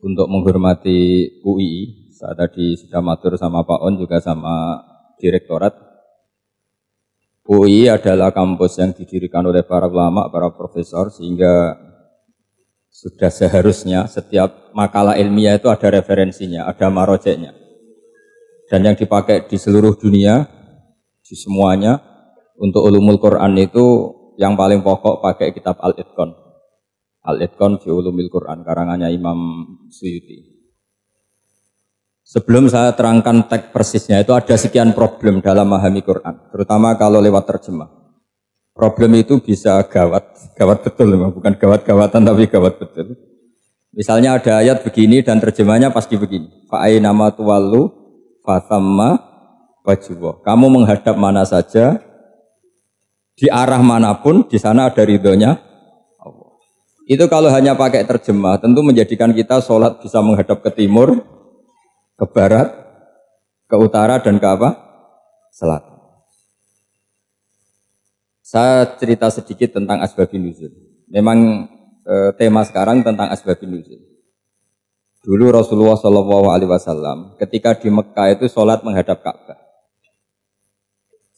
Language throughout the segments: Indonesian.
untuk menghormati UI. Saya tadi sudah matur sama Pak On juga sama Direktorat. UI adalah kampus yang didirikan oleh para ulama, para profesor, sehingga sudah seharusnya setiap makalah ilmiah itu ada referensinya, ada marojeknya. Dan yang dipakai di seluruh dunia, di semuanya, untuk ulumul Quran itu yang paling pokok pakai kitab Al-Itqan. Al-Itqan fi ulumil Quran, karangannya Imam Suyuti. Sebelum saya terangkan teks persisnya, itu ada sekian problem dalam memahami Quran, terutama kalau lewat terjemah. Problem itu bisa gawat betul, bukan gawat-gawatan tapi gawat betul. Misalnya ada ayat begini dan terjemahnya pasti begini. Fa'ai nama tuwallu fathamma wajhullah. Kamu menghadap mana saja, di arah manapun, di sana ada ridhonya Allah. Itu kalau hanya pakai terjemah, tentu menjadikan kita sholat bisa menghadap ke timur, ke barat, ke utara, dan ke apa? Selatan. Saya cerita sedikit tentang asbabun nuzul. Memang tema sekarang tentang asbabun nuzul. Dulu Rasulullah SAW ketika di Mekah itu sholat menghadap Ka'bah.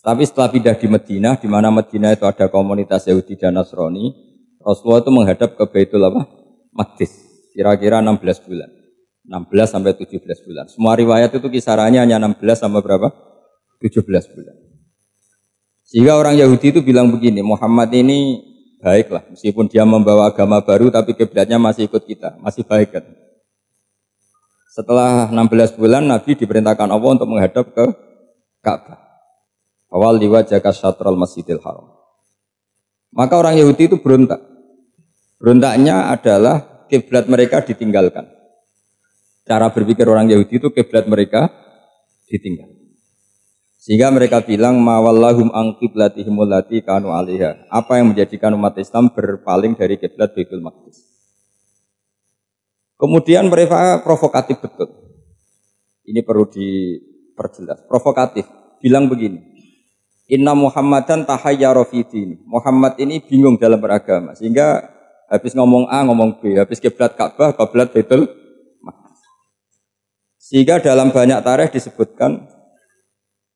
Tapi setelah pindah di Madinah, di mana Madinah itu ada komunitas Yahudi dan Nasrani, Rasulullah itu menghadap ke Baitul Maqdis, kira-kira 16 bulan. 16 sampai 17 bulan. Semua riwayat itu kisarannya hanya 16 sampai berapa? 17 bulan. Sehingga orang Yahudi itu bilang begini, Muhammad ini baiklah, meskipun dia membawa agama baru tapi kiblatnya masih ikut kita, masih baik kan. Setelah 16 bulan Nabi diperintahkan Allah untuk menghadap ke Ka'bah. Awal liwajhaka syatral Masjidil Haram. Maka orang Yahudi itu berontak. Berontaknya adalah kiblat mereka ditinggalkan. Cara berpikir orang Yahudi itu kiblat mereka ditinggal. Sehingga mereka bilang mawallahum an qiblatihim allati kanu 'alaiha. Apa yang menjadikan umat Islam berpaling dari kiblat Baitul Maqdis. Kemudian mereka provokatif betul. Ini perlu diperjelas. Provokatif. Bilang begini. Inna Muhammadan tahayyara fi din. Muhammad ini bingung dalam beragama. Sehingga habis ngomong A ngomong B, habis kiblat Ka'bah, kiblat Baitul Maqdis. Sehingga dalam banyak tarikh disebutkan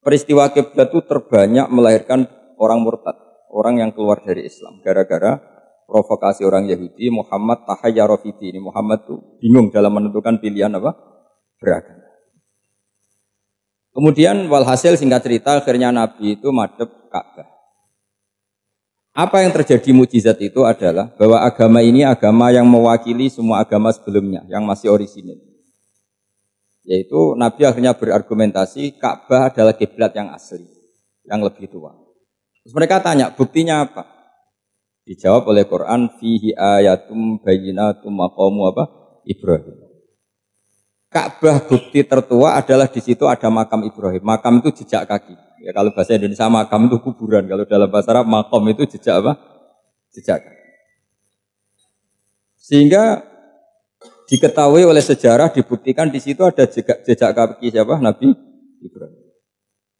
peristiwa kiblat itu terbanyak melahirkan orang murtad, orang yang keluar dari Islam gara-gara provokasi orang Yahudi. Muhammad tahayyara fi din. Muhammad itu bingung dalam menentukan pilihan apa? Beragama. Kemudian walhasil singkat cerita akhirnya Nabi itu madhep Ka'bah. Apa yang terjadi mukjizat itu adalah bahwa agama ini agama yang mewakili semua agama sebelumnya yang masih orisinil. Yaitu Nabi akhirnya berargumentasi Ka'bah adalah kiblat yang asli, yang lebih tua. Terus mereka tanya, buktinya apa? Dijawab oleh Quran, fihi ayatum bayyinatum maqamu apa? Ibrahim. Ka'bah bukti tertua adalah di situ ada makam Ibrahim. Makam itu jejak kaki. Ya kalau bahasa Indonesia makam itu kuburan. Kalau dalam bahasa Arab makam itu jejak apa? Jejak kaki. Sehingga diketahui oleh sejarah, dibuktikan di situ ada jejak kaki siapa? Nabi Ibrahim.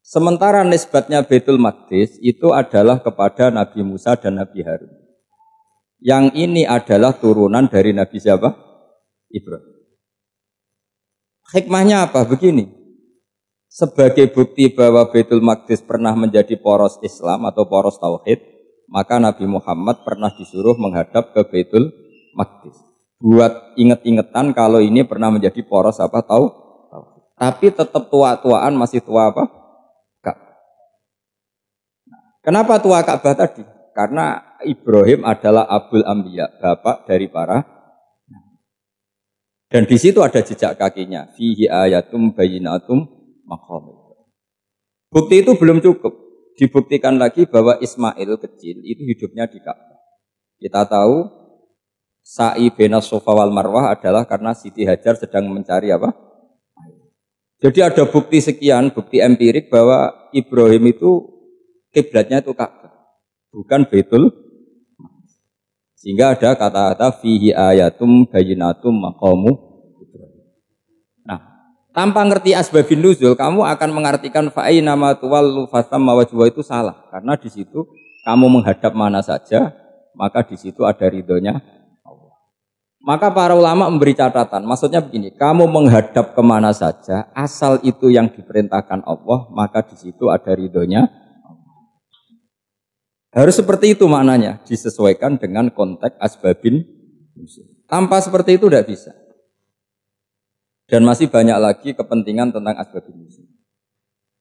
Sementara nisbatnya Baitul Maqdis itu adalah kepada Nabi Musa dan Nabi Harun. Yang ini adalah turunan dari Nabi siapa? Ibrahim. Hikmahnya apa? Begini. Sebagai bukti bahwa Baitul Maqdis pernah menjadi poros Islam atau poros Tauhid, maka Nabi Muhammad pernah disuruh menghadap ke Baitul Maqdis. Buat inget-ingetan kalau ini pernah menjadi poros apa tahu. Tapi tetap tua-tuaan masih tua apa? Ka'bah. Kenapa tua Ka'bah tadi? Karena Ibrahim adalah Abul Anbiya, bapak dari para. Dan di situ ada jejak kakinya. Fihi ayatum bayyinatum maqam. Bukti itu belum cukup. Dibuktikan lagi bahwa Ismail kecil itu hidupnya di Ka'bah. Kita tahu sa'i bainas Shafa wal Marwah adalah karena Siti Hajar sedang mencari apa? Jadi ada bukti sekian, bukti empirik bahwa Ibrahim itu kiblatnya itu Ka'bah, bukan Baitul. Sehingga ada kata-kata fihi ayatum bayyinatum maqamu Ibrahim. Nah, tanpa ngerti asbabun nuzul, kamu akan mengartikan fa'i nama tuwallu fathamma wajhullah itu salah, karena di situ kamu menghadap mana saja, maka di situ ada ridhonya Allah. Maka para ulama memberi catatan, maksudnya begini, kamu menghadap kemana saja, asal itu yang diperintahkan Allah, maka di situ ada ridhonya. Harus seperti itu maknanya, disesuaikan dengan konteks asbabin nuzul. Tanpa seperti itu tidak bisa. Dan masih banyak lagi kepentingan tentang asbabin nuzul.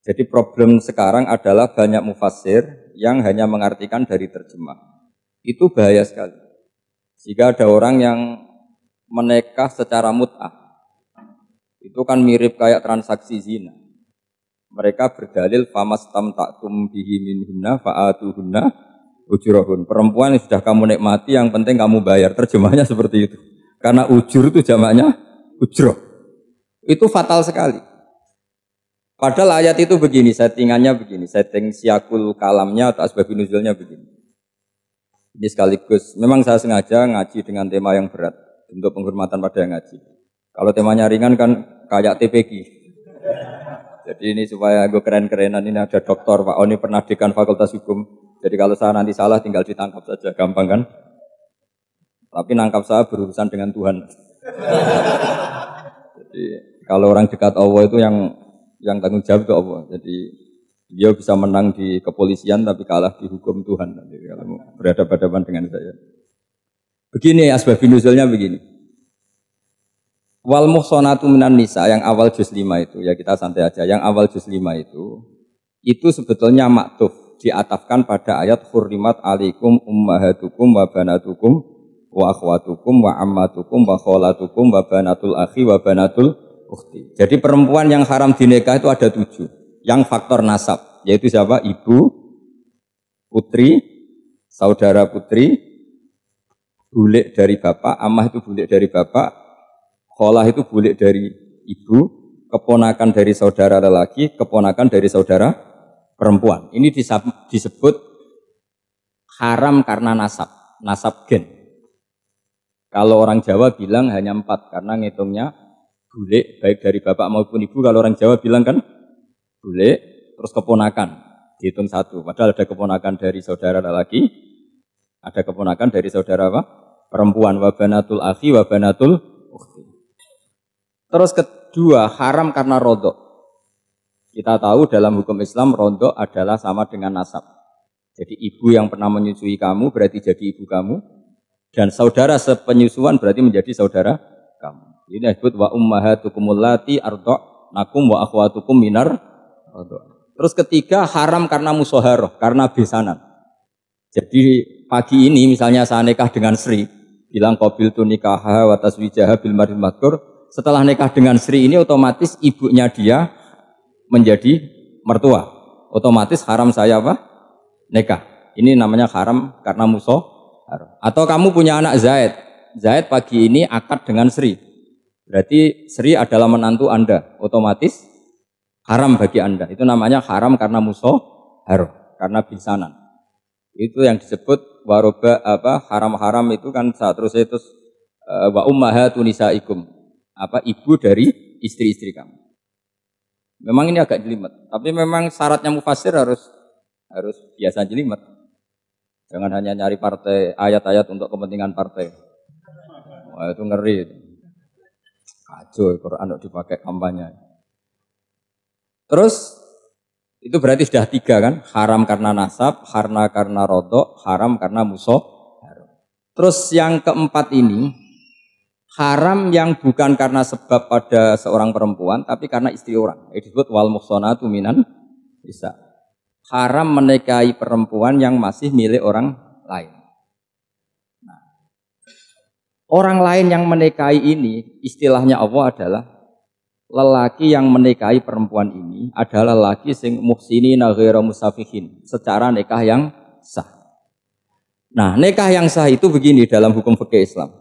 Jadi problem sekarang adalah banyak mufassir yang hanya mengartikan dari terjemah. Itu bahaya sekali. Jika ada orang yang menikah secara mut'ah, itu kan mirip kayak transaksi zina. Mereka berdalil famastamta'tum bihi minhunna fa'atuhunna ujurahun. Perempuan yang sudah kamu nikmati, yang penting kamu bayar. Terjemahnya seperti itu. Karena ujur itu jamaknya ujroh. Itu fatal sekali. Padahal ayat itu begini, settingannya begini, setting siakul kalamnya atau asbabun nuzulnya begini. Ini sekaligus, memang saya sengaja ngaji dengan tema yang berat untuk penghormatan pada yang ngaji. Kalau temanya ringan kan kayak TPG. Jadi ini supaya gue keren-kerenan, ini ada doktor Pak Oni pernah dekan Fakultas Hukum. Jadi kalau saya nanti salah tinggal ditangkap saja, gampang kan? Tapi nangkap saya berurusan dengan Tuhan. Jadi kalau orang dekat Allah itu yang tanggung jawab itu Allah. Jadi dia bisa menang di kepolisian tapi kalah di hukum Tuhan. Jadi kalau berhadapan-hadapan dengan saya. Begini asbabun nuzulnya begini. Wal muhsanatu minan nisa yang awal juz 5 itu, ya kita santai aja. Yang awal juz 5 itu sebetulnya maktuf, diatafkan pada ayat hurrimat alaikum ummahatukum wa banatukum wa akhwatukum wa ammatukum wa kholatukum wa banatul akhi wa banatul ukhti. Jadi perempuan yang haram dinikah itu ada 7. Yang faktor nasab, yaitu siapa? Ibu, putri, saudara putri, bulik dari bapak, amah itu bulik dari bapak, kholah itu bulik dari ibu, keponakan dari saudara lelaki, keponakan dari saudara perempuan. Ini disebut haram karena nasab gen. Kalau orang Jawa bilang hanya 4 karena ngitungnya bulik baik dari bapak maupun ibu. Kalau orang Jawa bilang kan bulik terus keponakan dihitung 1. Padahal ada keponakan dari saudara lelaki, ada keponakan dari saudara apa? Perempuan, wa banatul akhi wa banatul ukhti. Terus kedua, haram karena rodok. Kita tahu dalam hukum Islam rodok adalah sama dengan nasab. Jadi ibu yang pernah menyusui kamu berarti jadi ibu kamu, dan saudara sepenyusuan berarti menjadi saudara kamu. Ini disebut wa ummahatukumul lati arda'nakum wa akhwatukum minar rodok. Terus ketiga, haram karena musoharoh, karena besanan. Jadi pagi ini misalnya saya nikah dengan Sri, bilang qabil tu nikaha wa taswijaha bil maril madkur. Setelah nikah dengan Sri ini otomatis ibunya dia menjadi mertua. Otomatis haram saya apa? Nikah. Ini namanya haram karena musoharoh. Atau kamu punya anak Zaid. Zaid pagi ini akad dengan Sri. Berarti Sri adalah menantu Anda. Otomatis haram bagi Anda. Itu namanya haram karena musoharoh, karena bisanan. Itu yang disebut waroba haram-haram itu kan terus wa ummahatu nisaikum, ibu dari istri-istri kamu. Memang ini agak jelimet, tapi memang syaratnya mufassir harus biasa jelimet. Jangan hanya nyari partai ayat-ayat untuk kepentingan partai. Wah, itu ngeri. Kacau Quran dipakai kampanye. Terus itu berarti sudah 3 kan? Haram karena nasab, karena rodok, haram karena musuh. Terus yang keempat ini, haram yang bukan karena sebab pada seorang perempuan, tapi karena istri orang. Itu disebut wal muhsanatu minan nisa. Haram menikahi perempuan yang masih milik orang lain. Nah, orang lain yang menikahi ini, istilahnya Allah adalah lelaki yang menikahi perempuan ini adalah lelaki sing muhsinina ghairu musafihin, secara nikah yang sah. Nah, nikah yang sah itu begini dalam hukum fikih Islam.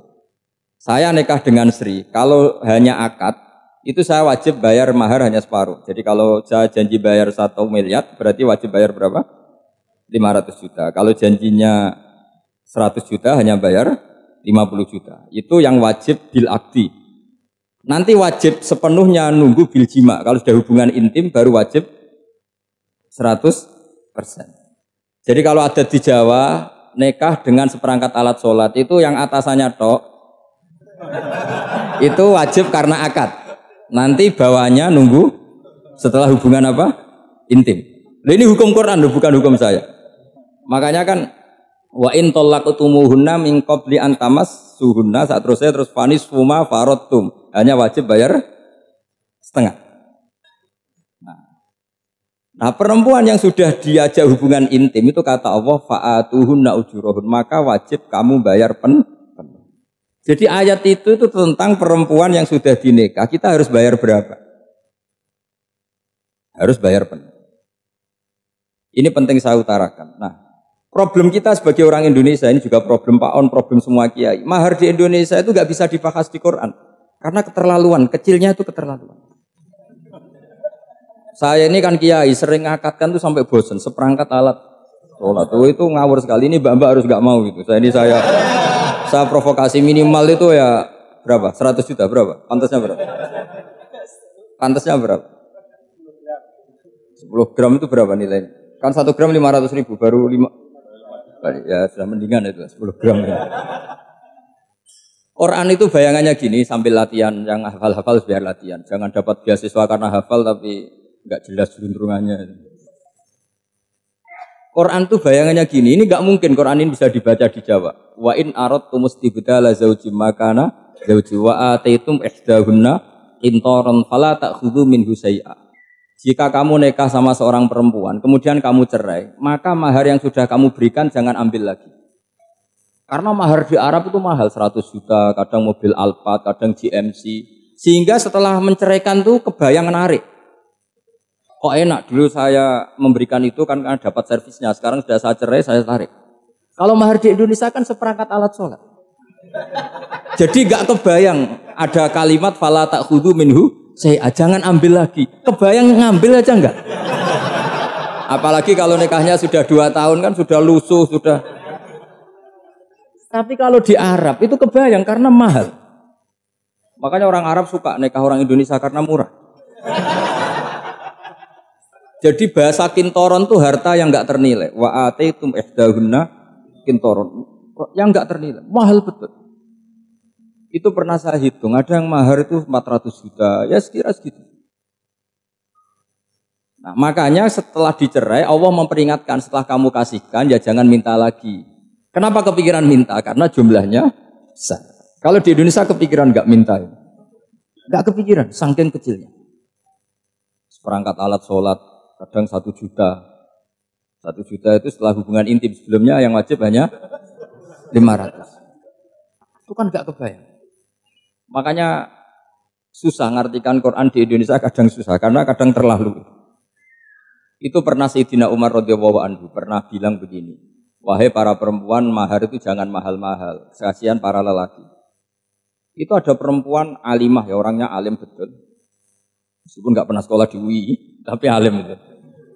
Saya nikah dengan Sri, kalau hanya akad, itu saya wajib bayar mahar hanya separuh. Jadi kalau saya janji bayar 1 miliar, berarti wajib bayar berapa? 500 juta. Kalau janjinya 100 juta, hanya bayar 50 juta. Itu yang wajib bil akdi. Nanti wajib sepenuhnya nunggu bil jima. Kalau sudah hubungan intim baru wajib 100%. Jadi kalau ada di Jawa nikah dengan seperangkat alat sholat itu yang atasannya tok Itu wajib karena akad. Nanti bawahnya nunggu setelah hubungan apa? Intim. Nah, ini hukum Quran bukan hukum saya. Makanya kan wa in talaqtumuhunna min qabli an tamassuhunna saat terus fanis fuma faradtum. Hanya wajib bayar setengah. Nah, perempuan yang sudah diajak hubungan intim itu kata Allah fa'atuhunna ujurahun, maka wajib kamu bayar penuh. Jadi ayat itu tentang perempuan yang sudah dinikah, kita harus bayar berapa? Harus bayar penuh. Ini penting saya utarakan. Nah, problem kita sebagai orang Indonesia ini juga problem Pak On, problem semua kiai. Mahar di Indonesia itu nggak bisa dibahas di Quran karena keterlaluan, kecilnya itu keterlaluan. Saya ini kan kiai, sering ngakatkan tuh sampai bosan, seperangkat alat sholat itu ngawur sekali. Ini mbak-mbak harus nggak mau gitu. Saya provokasi minimal itu ya berapa? 100 juta berapa? Pantasnya berapa? Pantasnya berapa? 10 gram itu berapa nilainya? Kan 1 gram 500.000 baru 5. Ya sudah mendingan itu 10 gram. Ya. Quran itu bayangannya gini sambil latihan, yang hafal-hafal biar latihan. Jangan dapat beasiswa karena hafal tapi nggak jelas juntrungannya. Quran tuh bayangannya gini, ini nggak mungkin Quran ini bisa dibaca di Jawa. Wa in aradtum istibdala zaujim makana zauji wa ataitum ihdahunna qintaran fala ta'khudhu minhu syai'a. Jika kamu nikah sama seorang perempuan, kemudian kamu cerai, maka mahar yang sudah kamu berikan jangan ambil lagi. Karena mahar di Arab itu mahal, 100 juta, kadang mobil Alphard, kadang GMC. Sehingga setelah menceraikan tuh kebayang menarik. Kok enak, dulu saya memberikan itu kan karena dapat servisnya, sekarang sudah saya cerai, saya tarik. Kalau mahar di Indonesia kan seperangkat alat sholat. Jadi gak kebayang ada kalimat fala ta'khudhu minhu syai'a, jangan ambil lagi. Kebayang ngambil aja enggak? Apalagi kalau nikahnya sudah 2 tahun kan sudah lusuh, sudah. Tapi kalau di Arab itu kebayang karena mahal. Makanya orang Arab suka nikah orang Indonesia karena murah. Jadi bahasa kintoron itu harta yang enggak ternilai. Wa ataitum ihdahunna kintoron. Yang enggak ternilai, mahal betul. Itu pernah saya hitung, ada yang mahar itu 400 juta, ya sekira segitu. Nah, makanya setelah dicerai Allah memperingatkan setelah kamu kasihkan ya jangan minta lagi. Kenapa kepikiran minta? Karena jumlahnya besar. Kalau di Indonesia kepikiran enggak minta. Enggak kepikiran, saking kecilnya. Seperangkat alat sholat kadang 1 juta. 1 juta itu setelah hubungan intim, sebelumnya yang wajib hanya 500. Itu kan gak kebayang. Makanya susah ngartikan Quran di Indonesia, kadang susah karena kadang terlalu. Itu pernah Sayyidina Umar radhiyallahu anhu pernah bilang begini, wahai para perempuan, mahar itu jangan mahal-mahal, kasihan para lelaki. Itu ada perempuan alimah ya, orangnya alim betul. Meskipun nggak pernah sekolah di UI, tapi alim itu.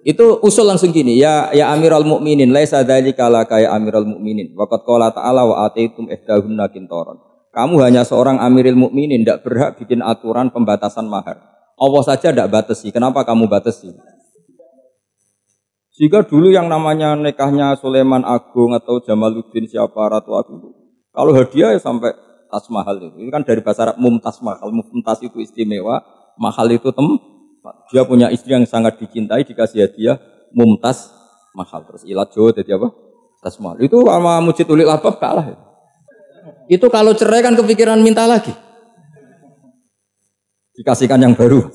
Itu usul langsung gini, ya Amirul Mukminin, laisa dzalika laka ya Amirul Mukminin. Waqad qala ta'ala wa ataitum ihdahunna qintaran. Kamu hanya seorang Amirul Mukminin, tidak berhak bikin aturan pembatasan mahar. Allah saja tidak batasi, kenapa kamu batasi? Jika dulu yang namanya nikahnya Sulaiman Agung atau Jamaluddin siapa Ratu Agung, kalau hadiah ya sampai tas mahal itu. Ini kan dari bahasa Arab mumtaz mahal. Mumtaz itu istimewa, mahal itu tempat. Dia punya istri yang sangat dicintai, dikasih hadiah mumtaz mahal. Terus ilat Jawa jadi apa? Tas mahal. Itu sama Mujid Ulil Albab kalah ya. Itu kalau cerai kan kepikiran minta lagi. Dikasihkan yang baru.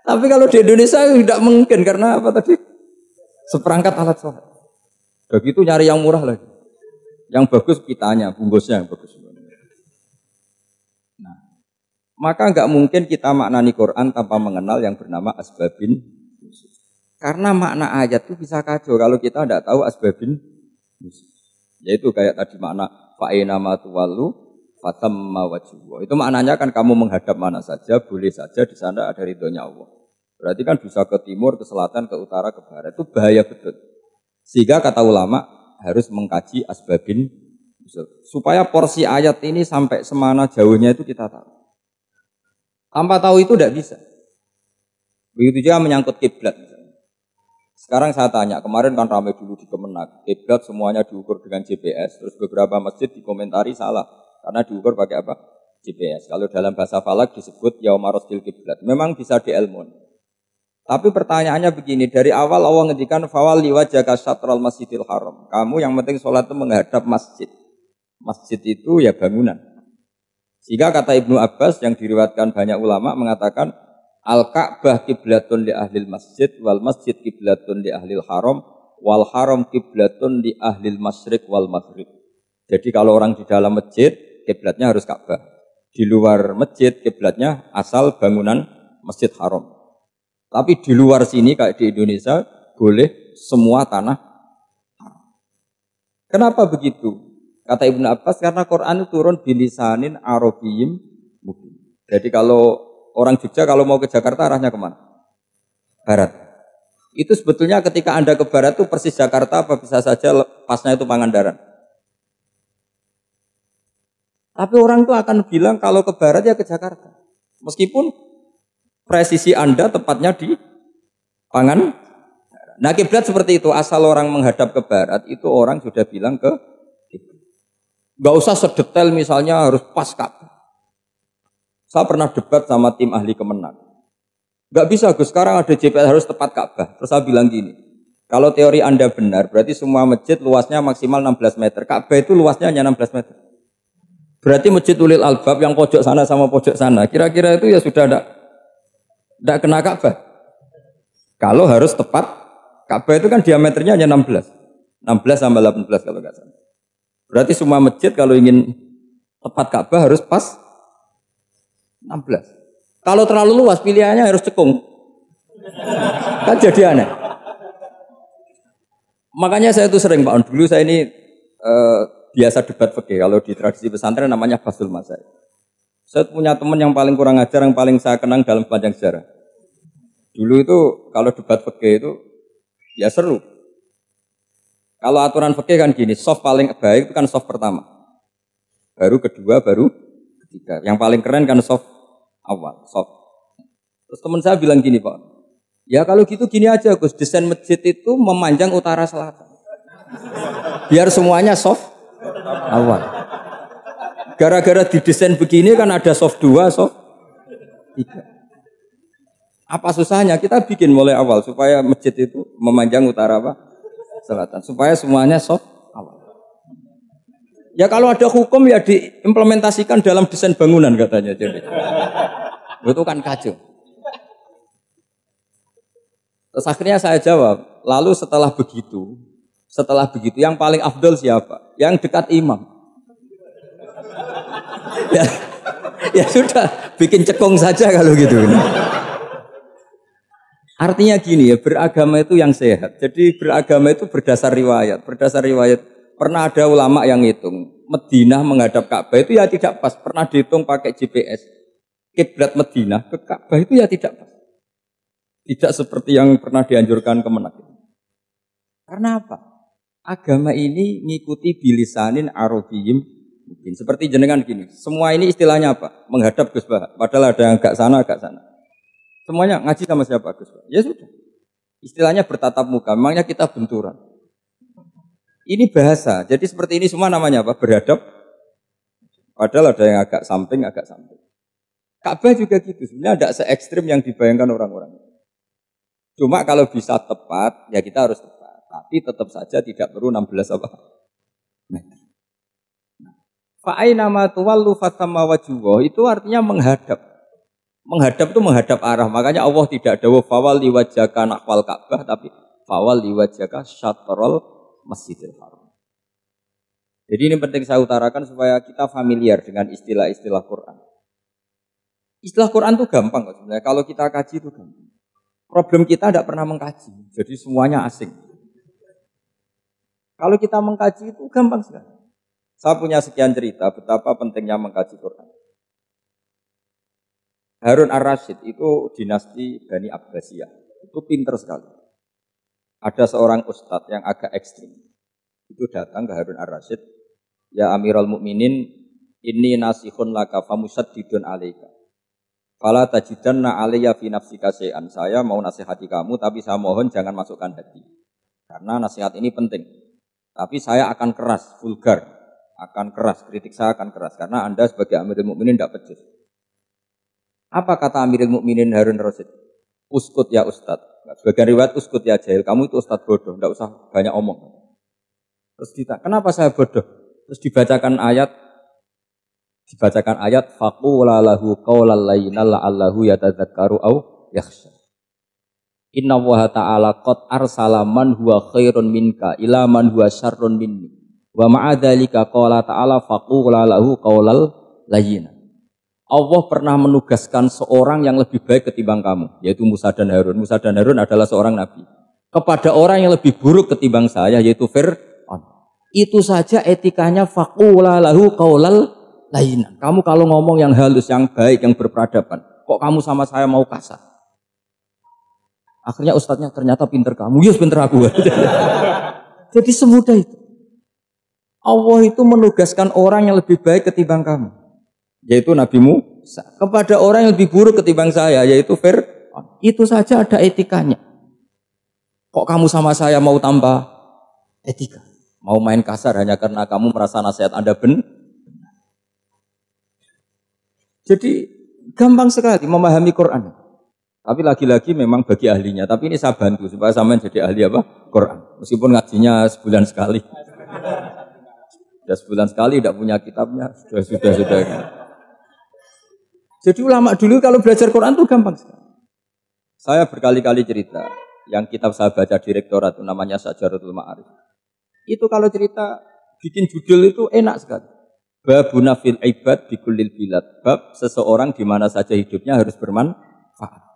Tapi kalau di Indonesia tidak mungkin karena apa tadi? Seperangkat alat sholat. Begitu nyari yang murah lagi. Yang bagus pitanya, bungkusnya yang bagus. Nah, maka nggak mungkin kita maknani Quran tanpa mengenal yang bernama asbabin. Karena makna ayat itu bisa kacau kalau kita tidak tahu asbabin. Yaitu kayak tadi makna fa'ina ma tuwallu fatamma wajhu. Itu maknanya kan kamu menghadap mana saja, boleh saja di sana ada ridhonya Allah. Berarti kan bisa ke timur, ke selatan, ke utara, ke barat. Itu bahaya betul. Sehingga kata ulama harus mengkaji asbabin supaya porsi ayat ini sampai semana jauhnya itu kita tahu. Tanpa tahu itu tidak bisa. Begitu juga menyangkut kiblat. Sekarang saya tanya, kemarin kan ramai dulu di Kemenak, kiblat semuanya diukur dengan GPS, terus beberapa masjid dikomentari salah. karena diukur pakai apa? GPS. Kalau dalam bahasa falak disebut yaumarostil kiblat. Memang bisa diilmun. Tapi pertanyaannya begini, dari awal Allah ngendikan fawalli wajhaka syatral masjidil haram. Kamu yang penting sholat itu menghadap masjid. Masjid itu ya bangunan. Sehingga kata Ibnu Abbas yang diriwayatkan banyak ulama mengatakan Al-Ka'bah kiblatun li ahlil masjid wal masjid kiblatun li ahlil haram wal haram kiblatun li ahlil masyriq wal maghrib. Jadi kalau orang di dalam masjid kiblatnya harus Ka'bah. Di luar masjid kiblatnya asal bangunan Masjid Haram. Tapi di luar sini kayak di Indonesia boleh semua tanah haram. Kenapa begitu? Kata Ibnu Abbas karena Quran itu turun bilisanin Arabiyyim mubin. Jadi kalau orang Jogja kalau mau ke Jakarta arahnya kemana? Barat. Itu sebetulnya ketika Anda ke barat itu persis Jakarta apa bisa saja pasnya itu Pangandaran. Tapi orang itu akan bilang kalau ke barat ya ke Jakarta. Meskipun presisi Anda tepatnya di Pangandaran. Nah kiblat seperti itu, asal orang menghadap ke barat itu orang sudah bilang ke kiblat. Gak usah sedetail misalnya harus pas Ka'bah. Saya pernah debat sama tim ahli Kemenang. Gak bisa Gus, sekarang ada GPS harus tepat Ka'bah. Terus saya bilang gini, kalau teori Anda benar, berarti semua masjid luasnya maksimal 16 meter. Ka'bah itu luasnya hanya 16 meter. Berarti masjid Ulil Albab yang pojok sana sama pojok sana, kira-kira itu ya sudah tidak kena Ka'bah. Kalau harus tepat, Ka'bah itu kan diameternya hanya 16. 16 sama 18 kalau nggak salah. Berarti semua masjid kalau ingin tepat Ka'bah harus pas 16. Kalau terlalu luas pilihannya harus cekung. Kan jadi aneh. Makanya saya itu sering Pak, dulu saya ini biasa debat fikih. Kalau di tradisi pesantren namanya Basul Masail. Saya punya teman yang paling kurang ajar, yang paling saya kenang dalam panjang sejarah. Dulu itu kalau debat fikih itu ya seru. Kalau aturan fikih kan gini, soft paling baik itu kan soft pertama. Baru kedua, baru ketiga. Yang paling keren kan soft awal, soft. Terus teman saya bilang gini Pak, ya kalau gitu gini aja Gus, desain masjid itu memanjang utara selatan. Biar semuanya soft awal. Gara-gara didesain begini kan ada soft 2, soft 3. Apa susahnya? Kita bikin mulai awal supaya masjid itu memanjang utara apa? Selatan. Supaya semuanya soft awal. Ya kalau ada hukum ya diimplementasikan dalam desain bangunan katanya. Jadi itu kan kacau. Terus akhirnya saya jawab, lalu setelah begitu yang paling afdol siapa? Yang dekat imam. Ya sudah, bikin cekung saja kalau gitu. Artinya gini ya, beragama itu yang sehat. Jadi beragama itu berdasar riwayat. Berdasar riwayat, pernah ada ulama yang ngitung, Madinah menghadap Ka'bah itu ya tidak pas. Pernah dihitung pakai GPS. Kiblat Madinah ke Ka'bah itu ya tidak pas. Tidak seperti yang pernah dianjurkan Kemenak. Karena apa? Agama ini ngikuti bilisanin Arabiyyim. Seperti jenengan gini. Semua ini istilahnya apa? Menghadap Gus Bah. Padahal ada yang agak sana, agak sana. Semuanya ngaji sama siapa Gus Bah? Ya sudah. Istilahnya bertatap muka. Memangnya kita benturan. Ini bahasa. Jadi seperti ini semua namanya apa? Berhadap. Padahal ada yang agak samping, agak samping. Ka'bah juga gitu. Sebenarnya tidak se-ekstrim yang dibayangkan orang-orang. Cuma kalau bisa tepat, ya kita harus tepat. Tapi tetap saja tidak perlu 16 apa? Meter. Fa'aina ma tuwallu fatamma wajhuhu itu artinya menghadap. Menghadap itu menghadap arah. Makanya Allah tidak dawuh fawalli wajhaka nahwal Ka'bah tapi fawalli wajhaka syatrul Masjidil Haram. Jadi ini penting saya utarakan supaya kita familiar dengan istilah-istilah Quran. Istilah Quran itu gampang kok sebenarnya. Kalau kita kaji itu gampang. Problem kita tidak pernah mengkaji. Jadi semuanya asing. Kalau kita mengkaji itu gampang sekali. Saya punya sekian cerita betapa pentingnya mengkaji Quran. Harun ar-Rasyid itu dinasti Bani Abbasiyah. Itu pinter sekali. Ada seorang ustadz yang agak ekstrim. Itu datang ke Harun ar-Rasyid. Ya Amirul Mukminin, inni nasihun laka famusaddidun alaika. Fala tajidanna alayya fi nafsika syai'an. Saya mau nasihati kamu tapi saya mohon jangan masukkan hati. Karena nasihat ini penting. Tapi saya akan keras, vulgar. akan keras, kritik saya akan keras karena Anda sebagai Amirul Mukminin tidak pecus. Apa kata Amirul Mukminin Harun Rasid? Uskut ya Ustadz. Sebagian riwayat uskut ya jahil. Kamu itu Ustadz bodoh, tidak usah banyak omong. Terus ditanya, kenapa saya bodoh? Terus dibacakan ayat faqula lahu qaulal layyinal la'allahu yatadzakkaru aw yakhsha. Inna Allaha ta'ala qad arsala man huwa khairun minka ila man huwa syarrun minni. Wa ma'a dzalika qala ta'ala faqula lahu qaulal layyin. Allah pernah menugaskan seorang yang lebih baik ketimbang kamu, yaitu Musa dan Harun. Musa dan Harun adalah seorang nabi. Kepada orang yang lebih buruk ketimbang saya, yaitu Fir'aun. Itu saja etikanya faqula lahu qaulal layyin. Kamu kalau ngomong yang halus, yang baik, yang berperadaban, kok kamu sama saya mau kasar? Akhirnya ustadznya ternyata pinter kamu, yes pinter aku. Jadi semudah itu. Allah itu menugaskan orang yang lebih baik ketimbang kamu, yaitu Nabi Musa. Kepada orang yang lebih buruk ketimbang saya, yaitu Fir'aun. Itu saja ada etikanya. Kok kamu sama saya mau tambah etika? Mau main kasar hanya karena kamu merasa nasihat Anda benar? Jadi gampang sekali memahami Quran. Tapi lagi-lagi memang bagi ahlinya. Tapi ini saya bantu supaya sampean jadi ahli apa? Quran. Meskipun ngajinya sebulan sekali. Sudah sebulan sekali tidak punya kitabnya. Sudah. Jadi ulama dulu kalau belajar Quran itu gampang sekali. Saya berkali-kali cerita. Yang kitab saya baca di rektorat itu namanya Syajaratul Ma'arif. Itu kalau cerita bikin judul itu enak sekali. Babuna fil ibad bikullil bilad. Bab seseorang di mana saja hidupnya harus bermanfaat.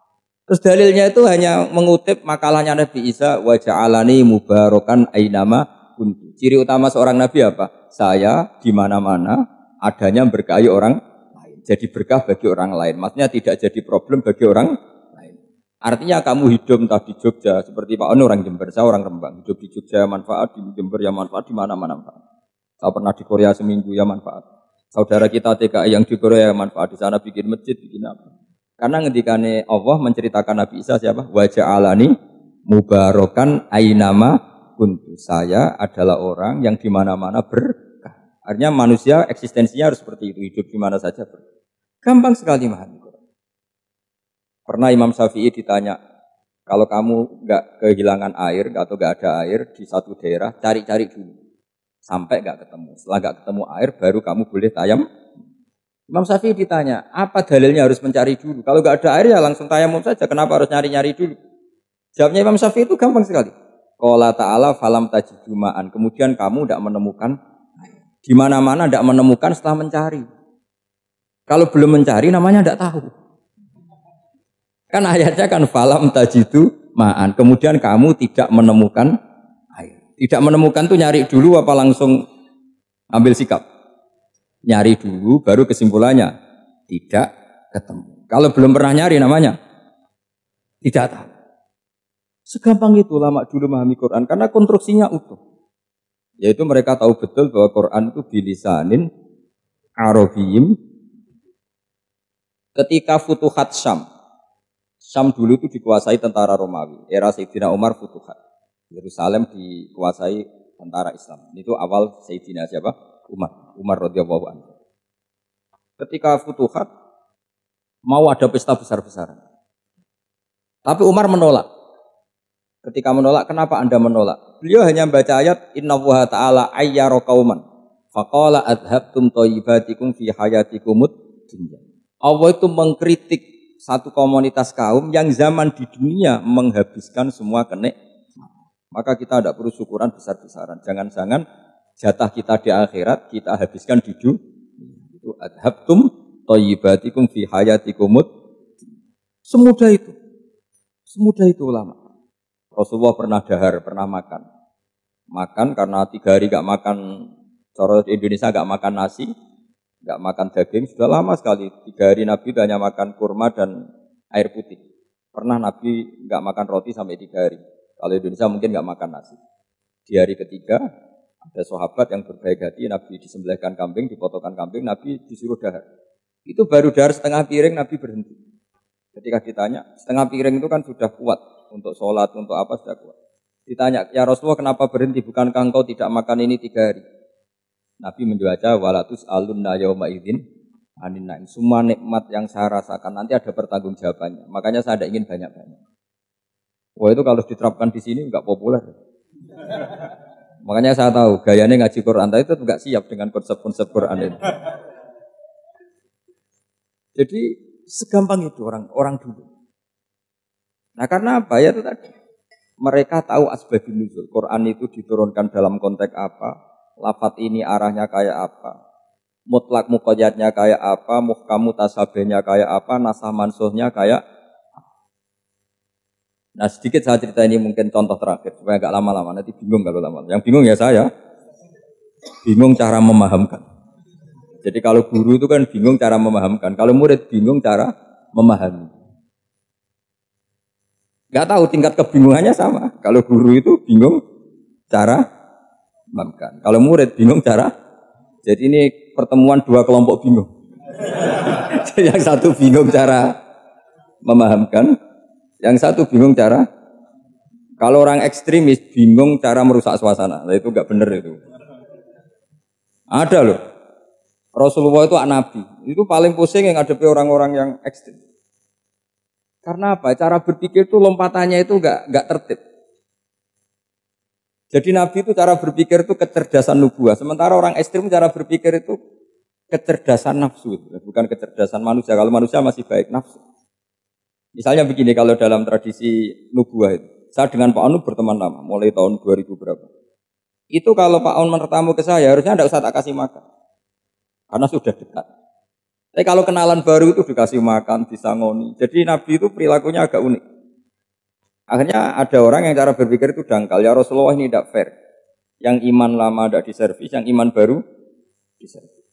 Terus dalilnya itu hanya mengutip makalahnya Nabi Isa, wa ja'alani mubarakan ainama kuntu. Ciri utama seorang nabi apa? Saya di mana-mana adanya berkahi orang lain. Jadi berkah bagi orang lain. Maksudnya tidak jadi problem bagi orang lain. Artinya kamu hidup entah di Jogja seperti Pak Ono orang Jember, saya orang Rembang. Hidup di Jogja manfaat, di Jember ya manfaat, di mana-mana manfaat. Saya pernah di Korea seminggu ya manfaat. Saudara kita TKI yang di Korea ya manfaat, di sana bikin masjid, bikin apa. Karena ngendikane Allah menceritakan Nabi Isa siapa? Wa ja'alani mubarakan ainama kuntu. Saya adalah orang yang di mana-mana berkah. Artinya manusia eksistensinya harus seperti itu, hidup di mana saja berkah. Gampang sekali memahami Quran. Pernah Imam Syafi'i ditanya, kalau kamu enggak kehilangan air atau enggak ada air di satu daerah, cari-cari dulu. Sampai enggak ketemu. Setelah enggak ketemu air, baru kamu boleh tayam. Imam Syafi'i ditanya, apa dalilnya harus mencari dulu? Kalau nggak ada air ya langsung tayamum saja. Kenapa harus nyari-nyari dulu? Jawabnya Imam Syafi'i itu gampang sekali. Qala ta'ala falam tajidu ma'an. Kemudian kamu tidak menemukan air. Di mana-mana tidak menemukan setelah mencari. Kalau belum mencari namanya tidak tahu. Kan ayatnya kan falam tajidu ma'an. Kemudian kamu tidak menemukan air. Tidak menemukan tuh nyari dulu apa langsung ambil sikap? Nyari dulu, baru kesimpulannya tidak ketemu. Kalau belum pernah nyari namanya tidak tahu. Segampang itu ulama dulu memahami Quran karena konstruksinya utuh. Yaitu mereka tahu betul bahwa Quran itu bilisanin Arabiyim. Ketika Futuhat Syam dulu itu dikuasai tentara Romawi. Era Sayyidina Umar Futuhat. Yerusalem dikuasai tentara Islam. Itu awal Sayyidina siapa? Umar radhiyallahu anhu. Ketika Futuhat mau ada pesta besar-besaran. Tapi Umar menolak. Ketika menolak, kenapa Anda menolak? Beliau hanya membaca ayat innallaha ta'ala ayyara qauman faqala adhabtum thayyibatikum fi hayatikumud dunya. Allah itu mengkritik satu komunitas kaum yang zaman di dunia menghabiskan semua kenikmatan. Maka kita tidak perlu syukuran besar-besaran. Jangan-jangan jatah kita di akhirat kita habiskan di dunia. Itu adhabtum thayyibatikum fi hayatikumud. Semudah itu. Semudah itu ulama. Rasulullah pernah dahar, pernah makan. Makan karena 3 hari enggak makan, cara Indonesia enggak makan nasi, enggak makan daging, sudah lama sekali. 3 hari Nabi hanya makan kurma dan air putih. Pernah Nabi enggak makan roti sampai 3 hari. Kalau Indonesia mungkin enggak makan nasi. Di hari ketiga ada sahabat yang berbaik hati, Nabi disembelihkan kambing, dipotongkan kambing, Nabi disuruh dahar. Itu baru dahar setengah piring, Nabi berhenti. Ketika ditanya, setengah piring itu kan sudah kuat untuk sholat, untuk apa sudah kuat. Ditanya, ya Rasulullah kenapa berhenti? Bukankah engkau tidak makan ini 3 hari? Nabi menjawab walatus alunna yauma idzin anin naim. Semua nikmat yang saya rasakan nanti ada pertanggungjawabannya. Makanya saya tidak ingin banyak-banyak. Wah itu kalau diterapkan di sini enggak populer. Makanya saya tahu gayanya ngaji Quran itu enggak siap dengan konsep-konsep Quran itu. Jadi segampang itu orang dulu. Nah karena apa ya itu tadi. Mereka tahu asbabun nuzul. Quran itu diturunkan dalam konteks apa, lafadz ini arahnya kayak apa, mutlak muqayyadnya kayak apa, muhkam mutasabihnya kayak apa, nasah mansuhnya kayak apa. Nah sedikit saya cerita ini mungkin contoh terakhir supaya agak lama-lama, nanti bingung kalau lama. Yang bingung ya saya, bingung cara memahamkan. Jadi kalau guru itu kan bingung cara memahamkan, kalau murid bingung cara memahami. Gak tahu tingkat kebingungannya sama. Kalau guru itu bingung cara memahamkan. Kalau murid bingung cara. Jadi ini pertemuan dua kelompok bingung. Yang satu bingung cara memahamkan, yang satu bingung cara. Kalau orang ekstremis bingung cara merusak suasana. Nah, itu gak benar itu. Ada loh. Rasulullah itu nabi. Itu paling pusing yang ngadepi orang-orang yang ekstrim. Karena apa? Cara berpikir itu lompatannya itu enggak tertib. Jadi Nabi itu cara berpikir itu kecerdasan nubuah. Sementara orang ekstrim cara berpikir itu kecerdasan nafsu. Bukan kecerdasan manusia. Kalau manusia masih baik nafsu. Misalnya begini, kalau dalam tradisi nubuah itu. Saya dengan Pak Anu berteman lama. Mulai tahun 2000 berapa. Itu kalau Pak Anu bertamu ke saya, harusnya enggak usah tak kasih makan. Karena sudah dekat. Tapi kalau kenalan baru itu dikasih makan, disangoni. Jadi Nabi itu perilakunya agak unik. Akhirnya ada orang yang cara berpikir itu dangkal. Ya Rasulullah ini tidak fair. Yang iman lama tidak diservis, yang iman baru diservis.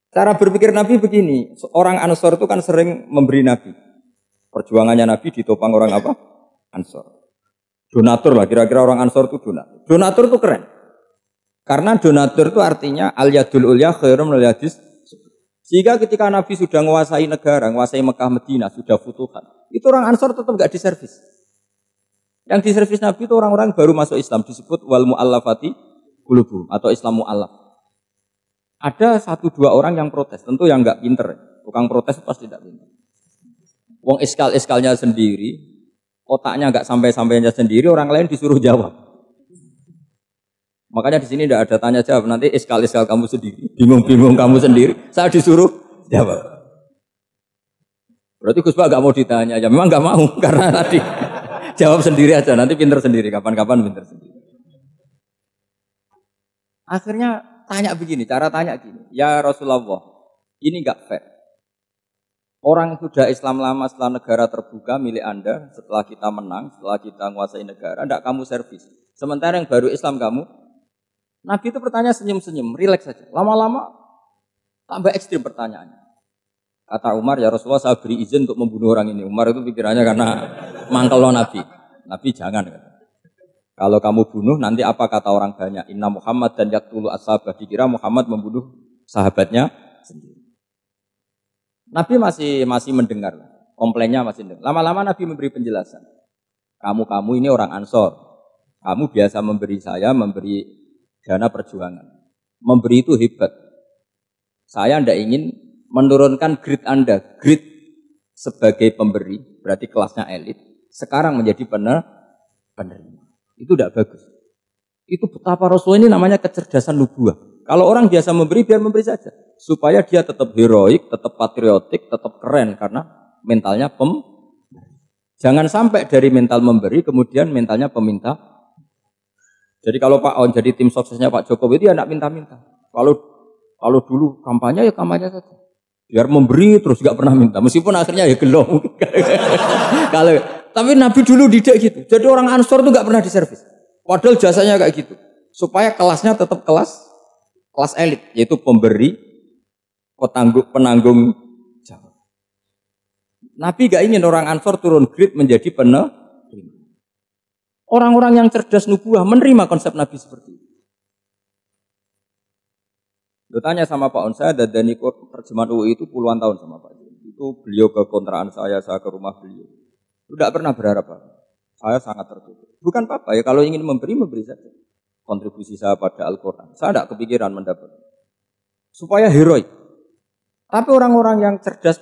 Cara berpikir Nabi begini. Orang Ansor itu kan sering memberi Nabi. Perjuangannya Nabi ditopang orang apa? Ansor. Donatur lah, kira-kira orang Ansor itu donatur. Donatur itu keren. Karena donatur itu artinya al-yadul ulya khairum al-yadis. Sehingga ketika Nabi sudah menguasai negara, menguasai Mekah Madinah, sudah futuhat, itu orang Ansor tetap enggak diservis. Yang diservis Nabi itu orang-orang baru masuk Islam, disebut wal mu'allafati qulubuhum atau Islam mu'allaf. Ada 1-2 orang yang protes, tentu yang enggak pinter. Tukang protes pasti tidak pinter. Wong iskal-iskalnya sendiri, otaknya enggak sampai-sampainya sendiri, orang lain disuruh jawab. Makanya di sini tidak ada tanya jawab, nanti iskal-iskal kamu sendiri, bingung-bingung kamu sendiri, saya disuruh jawab. Berarti Gus Pak nggak mau ditanya, ya memang nggak mau karena tadi jawab sendiri aja, nanti pinter sendiri, kapan-kapan pinter sendiri. Akhirnya tanya begini, cara tanya gini, ya Rasulullah, ini nggak fair. Orang sudah Islam lama setelah negara terbuka milik Anda, setelah kita menang, setelah kita menguasai negara, tidak kamu servis. Sementara yang baru Islam kamu. Nabi itu bertanya senyum-senyum, rileks saja. Lama-lama tambah ekstrim pertanyaannya. Kata Umar, ya Rasulullah saya beri izin untuk membunuh orang ini. Umar itu pikirannya karena mangkel Nabi. Nabi jangan. Kalau kamu bunuh, nanti apa kata orang banyak? Inna Muhammad dan yaktulu ashabah. Dikira Muhammad membunuh sahabatnya sendiri. Nabi masih mendengar. Komplainnya masih mendengar. Lama-lama Nabi memberi penjelasan. Kamu ini orang Ansor. Kamu biasa memberi saya, memberi dana perjuangan. Memberi itu hebat. Saya tidak ingin menurunkan grade Anda. Grade sebagai pemberi, berarti kelasnya elit. Sekarang menjadi penerima. Itu tidak bagus. Itu betapa Rasul ini namanya kecerdasan nubuah. Kalau orang biasa memberi, biar memberi saja. Supaya dia tetap heroik, tetap patriotik, tetap keren. Karena mentalnya Jangan sampai dari mental memberi, kemudian mentalnya peminta. Jadi kalau Pak On jadi tim suksesnya Pak Jokowi itu ya tidak minta-minta. Kalau dulu kampanye ya kampanye saja. Biar memberi terus nggak pernah minta. Meskipun akhirnya ya gelong. Tapi Nabi dulu tidak gitu. Jadi orang Ansor itu nggak pernah diservis. Padahal jasanya kayak gitu. Supaya kelasnya tetap kelas elit, yaitu pemberi, penanggung jawab. Nabi nggak ingin orang Ansor turun grade menjadi penerima. Orang-orang yang cerdas nubuah menerima konsep Nabi seperti itu. Lo tanya sama Pak On, saya dadani terjemahan UI itu puluhan tahun sama Pak. Itu beliau ke kontrakan saya ke rumah beliau. Tidak pernah berharap apa. Saya sangat tertutup. Bukan apa-apa ya, kalau ingin memberi saja. kontribusi saya pada Al-Quran. Saya tidak kepikiran mendapat. Supaya heroik. Tapi orang-orang yang cerdas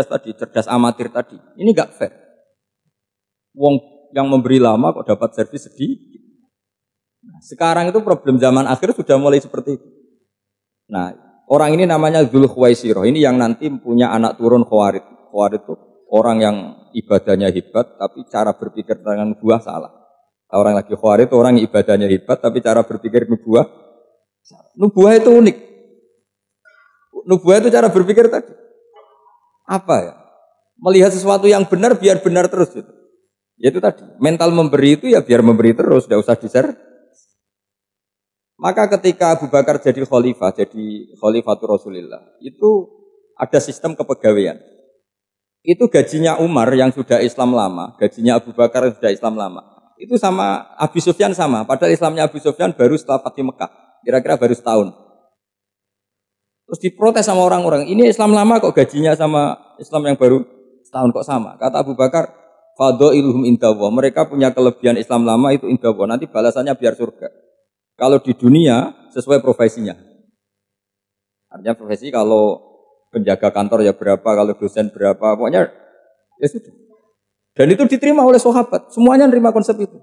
tadi, cerdas amatir tadi, ini nggak fair. Wong yang memberi lama kok dapat servis sedikit. Nah, sekarang itu problem zaman akhir sudah mulai seperti itu. Nah, orang ini namanya Dzul Khuwaisirah. Ini yang nanti punya anak turun Khawarid. Khawarid itu orang yang ibadahnya hebat, tapi cara berpikir tentang nubuah salah. Orang lagi Khawarid itu orang yang ibadahnya hebat, tapi cara berpikir nubuah salah. Nubuah itu unik. Nubuah itu cara berpikir tadi. Apa ya? Melihat sesuatu yang benar biar benar terus. Gitu. Yaitu tadi. Mental memberi itu ya biar memberi terus, tidak usah di-share. Maka ketika Abu Bakar jadi khalifatul Rasulullah, itu ada sistem kepegawaian. Itu gajinya Umar yang sudah Islam lama, gajinya Abu Bakar yang sudah Islam lama. Itu sama Abu Sufyan sama, padahal Islamnya Abu Sufyan baru setelah Fathu Mekah, kira-kira baru setahun. Terus diprotes sama orang-orang, ini Islam lama kok gajinya sama Islam yang baru setahun kok sama. Kata Abu Bakar, fadailuhum indallah, mereka punya kelebihan Islam lama itu indallah, nanti balasannya biar surga. Kalau di dunia sesuai profesinya. Artinya profesi kalau penjaga kantor ya berapa, kalau dosen berapa, pokoknya ya sudah. Dan itu diterima oleh sahabat, semuanya nerima konsep itu.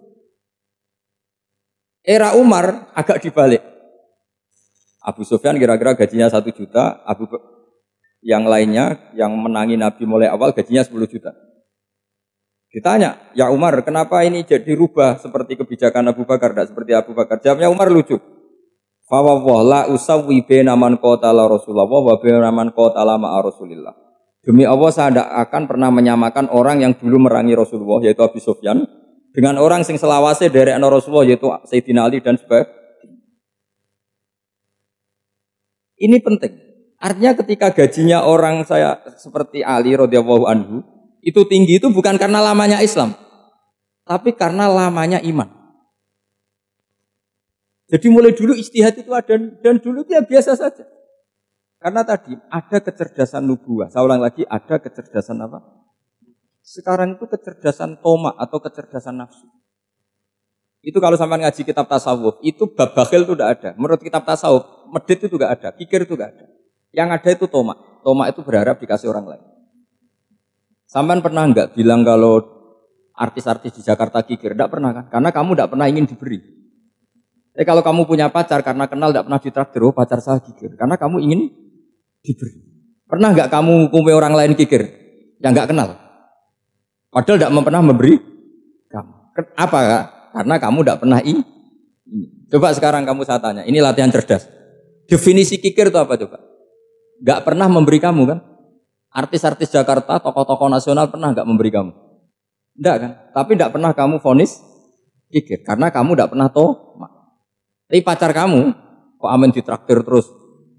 Era Umar agak dibalik. Abu Sufyan kira-kira gajinya 1 juta, yang lainnya yang menangi Nabi mulai awal gajinya 10 juta. Ditanya, ya Umar, kenapa ini jadi rubah seperti kebijakan Abu Bakar, tidak seperti Abu Bakar? Jawabnya Umar lucu. Fa la usawwi baina man qatala Rasulullah wa baina man qatala ma'a Rasulillah. Demi Allah saya tidak akan pernah menyamakan orang yang dulu merangi Rasulullah yaitu Abu Sufyan dengan orang sing selawase dari Rasulullah yaitu Sayyidina Ali dan sebagainya. Ini penting. Artinya ketika gajinya orang saya seperti Ali radhiyallahu anhu itu tinggi itu bukan karena lamanya Islam, tapi karena lamanya iman. Jadi mulai dulu ijtihad itu ada dan dulu itu ya biasa saja. Karena tadi ada kecerdasan nubuah. Saya ulang lagi, ada kecerdasan apa? Sekarang itu kecerdasan toma atau kecerdasan nafsu. Itu kalau sampai ngaji kitab tasawuf, itu bab bakhil itu tidak ada. Menurut kitab tasawuf, medit itu tidak ada, pikir itu tidak ada. Yang ada itu toma. Toma itu berharap dikasih orang lain. Sampai pernah enggak bilang kalau artis-artis di Jakarta kikir? Enggak pernah kan? Karena kamu enggak pernah ingin diberi. Kalau kamu punya pacar karena kenal enggak pernah ditraktir, oh pacar saya kikir. Karena kamu ingin diberi. Pernah enggak kamu hukumi orang lain kikir? Yang enggak kenal. Padahal enggak pernah memberi kamu. Apa kak? Karena kamu enggak pernah ini. Coba sekarang kamu saya tanya, ini latihan cerdas. Definisi kikir itu apa coba? Enggak pernah memberi kamu kan? Artis-artis Jakarta, tokoh-tokoh nasional pernah nggak memberi kamu? Enggak kan? Tapi enggak pernah kamu vonis kikir. Karena kamu enggak pernah Tapi pacar kamu, kok amin ditraktir terus.